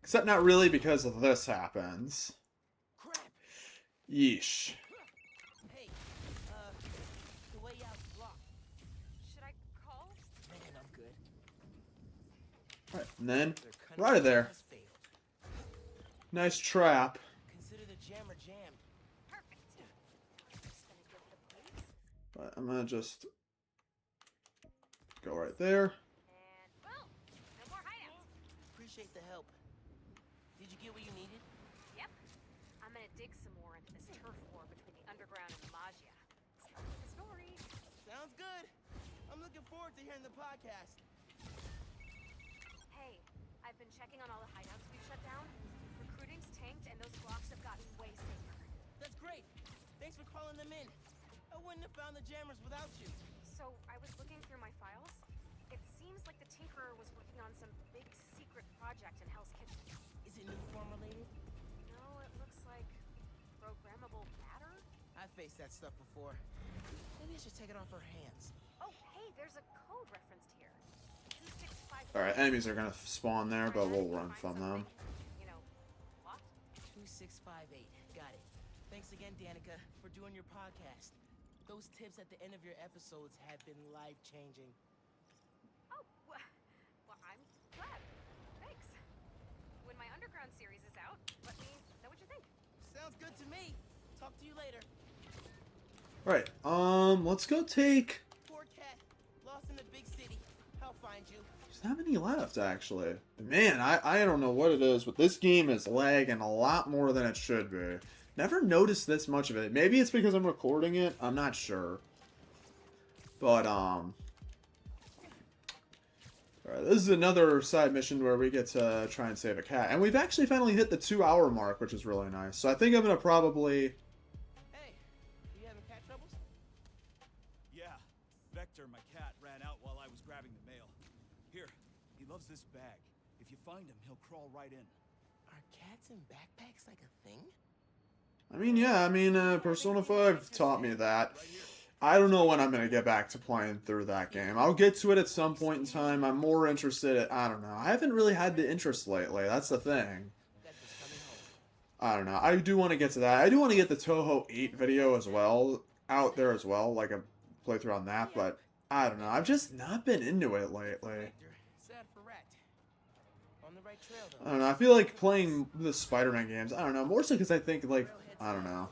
Except not really, because of this happens. Yeesh. Hey, the way out blocked. Should I call? Man, I'm good. Alright, and then, right of there. Nice trap. Consider the jammer jammed. Perfect. Just gonna give it a place. But I'm gonna just go right there. And boom! No more hideouts. Appreciate the help. Did you get what you needed? Yep. I'm gonna dig some more into this turf war between the underground and the Maggia. Sounds like a story. Sounds good. I'm looking forward to hearing the podcast. Hey, I've been checking on all the hideouts we've shut shut down, recruiting's tanked and those blocks have gotten way safer. That's great. Thanks for calling them in. I wouldn't have found the jammers without you. So I was looking through my files. It seems like the Tinkerer was working on some big secret project in Hell's Kitchen. Is it Nuform related? No, it looks like programmable matter. I've faced that stuff before. Maybe I should take it off her hands. Oh, hey, there's a code referenced here. 265. Alright, enemies are gonna spawn there, but we'll run from them. You know, what? 2658. Got it. Thanks again, Danica, for doing your podcast. Those tips at the end of your episodes have been life-changing. Oh, well, I'm glad. Thanks. When my Underground series is out, let me know what you think. Sounds good to me. Talk to you later. Right, let's go take... Poor cat. Lost in the big city. I'll find you. There's not many left, actually. Man, I don't know what it is, but this game is lagging a lot more than it should be. Never noticed this much of it. Maybe it's because I'm recording it. I'm not sure. But, alright, this is another side mission where we get to try and save a cat. And we've actually finally hit the 2-hour mark, which is really nice. So I think I'm going to probably... Hey, you having cat troubles? Yeah. Vector, my cat, ran out while I was grabbing the mail. Here, he loves this bag. If you find him, he'll crawl right in. Are cats in backpacks like a thing? I mean, yeah, Persona 5 taught me that. I don't know when I'm going to get back to playing through that game. I'll get to it at some point in time. I'm more interested in, I don't know. I haven't really had the interest lately. That's the thing. I don't know. I do want to get to that. I do want to get the Touhou 8 video as well, out there as well, like a playthrough on that, but I don't know. I've just not been into it lately. Sad for Rat. On the right trail, though. I don't know. I feel like playing the Spider-Man games. I don't know. More so because I think, like, I don't know.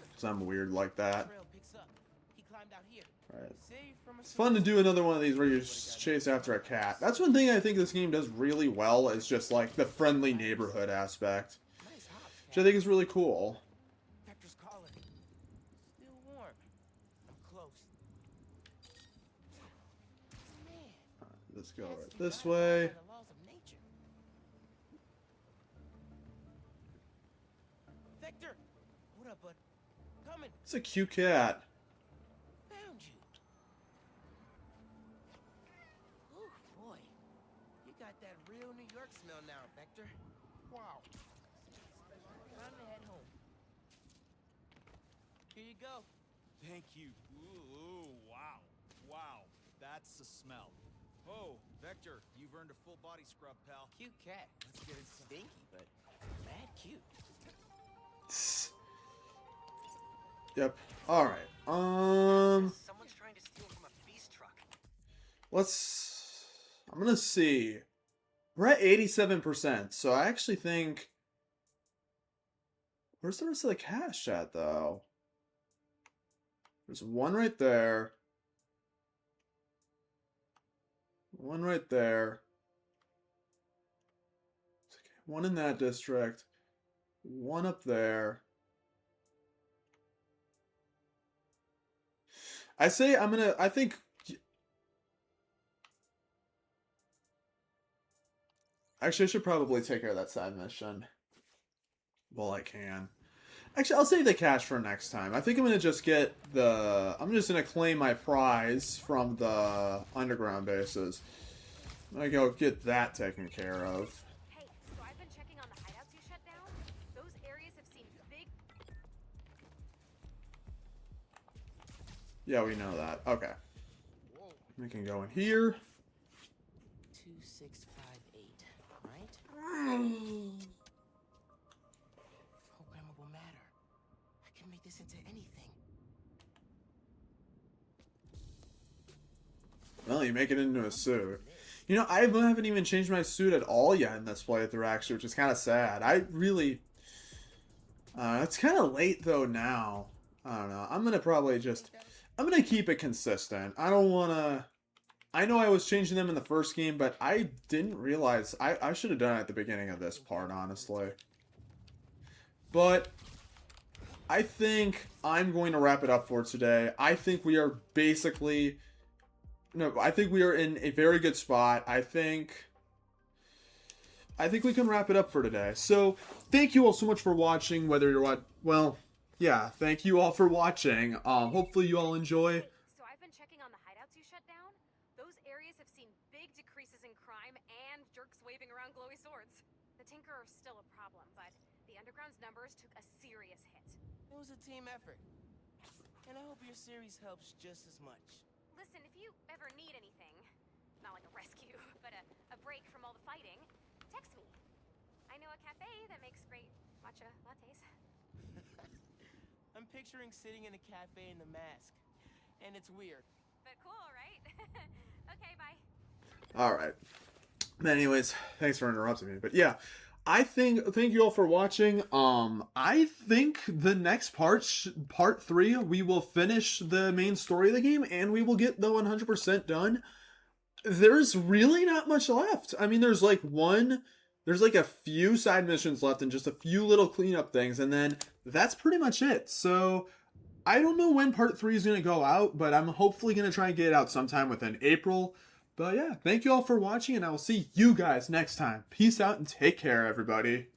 Because I'm weird like that. Right. It's fun to do another one of these where you chase after a cat. That's one thing I think this game does really well, is just like the friendly neighborhood aspect. Which I think is really cool. Vector's calling. Still warm. I'm close. Man. Let's go right this way. The laws of nature. Vector! What up, bud? Coming. It's a cute cat. Found you. Ooh, boy. You got that real New York smell now, Vector. Wow. Time to head home. Here you go. Thank you. Ooh, wow. Wow. That's the smell. Oh, Vector, you've earned a full body scrub, pal. Cute cat. Let's get inside. Stinky, but mad cute. Yep. Alright. Someone's trying to steal from a beast truck. I'm gonna see. We're at 87%, so I actually think... Where's the rest of the cash at, though? There's one right there. One right there. One in that district. One up there. I think... Actually, I should probably take care of that side mission. Well, I can. Actually, I'll save the cash for next time. I think I'm going to just get the... I'm just going to claim my prize from the underground bases. I'm going to go get that taken care of. Hey, so I've been checking on the hideouts you shut down. Those areas have seen big... Yeah, we know that. Okay. We can go in here. 2658, right? Programmable matter. I can make this into anything. Well, you make it into a suit. You know, I haven't even changed my suit at all yet in this playthrough, actually, which is kind of sad. I really... it's kind of late, though, now. I don't know. I'm going to probably just... I'm going to keep it consistent. I don't want to... I know I was changing them in the first game, but I didn't realize... I should have done it at the beginning of this part, honestly. But... I think I'm going to wrap it up for today. I think we are basically... No, I think we are in a very good spot. I think I think we can wrap it up for today. So, thank you all so much for watching, whether you're yeah, thank you all for watching. Hopefully you all enjoy. So I've been checking on the hideouts you shut down. Those areas have seen big decreases in crime and jerks waving around glowy swords. The Tinker are still a problem, but the Underground's numbers took a serious hit. It was a team effort. And I hope your series helps just as much. Listen, if you ever need anything, not like a rescue, but a break from all the fighting, text me. I know a cafe that makes great matcha lattes. I'm picturing sitting in a cafe in the mask. And it's weird. But cool, right? Okay, bye. Alright. Anyways, thanks for interrupting me. But yeah, thank you all for watching. I think the next part 3, we will finish the main story of the game and we will get the 100% done. There's really not much left. I mean, there's like a few side missions left and just a few little cleanup things, and then that's pretty much it. So I don't know when part 3 is going to go out, but I'm hopefully going to try and get it out sometime within April. But yeah, thank you all for watching, and I will see you guys next time. Peace out and take care, everybody.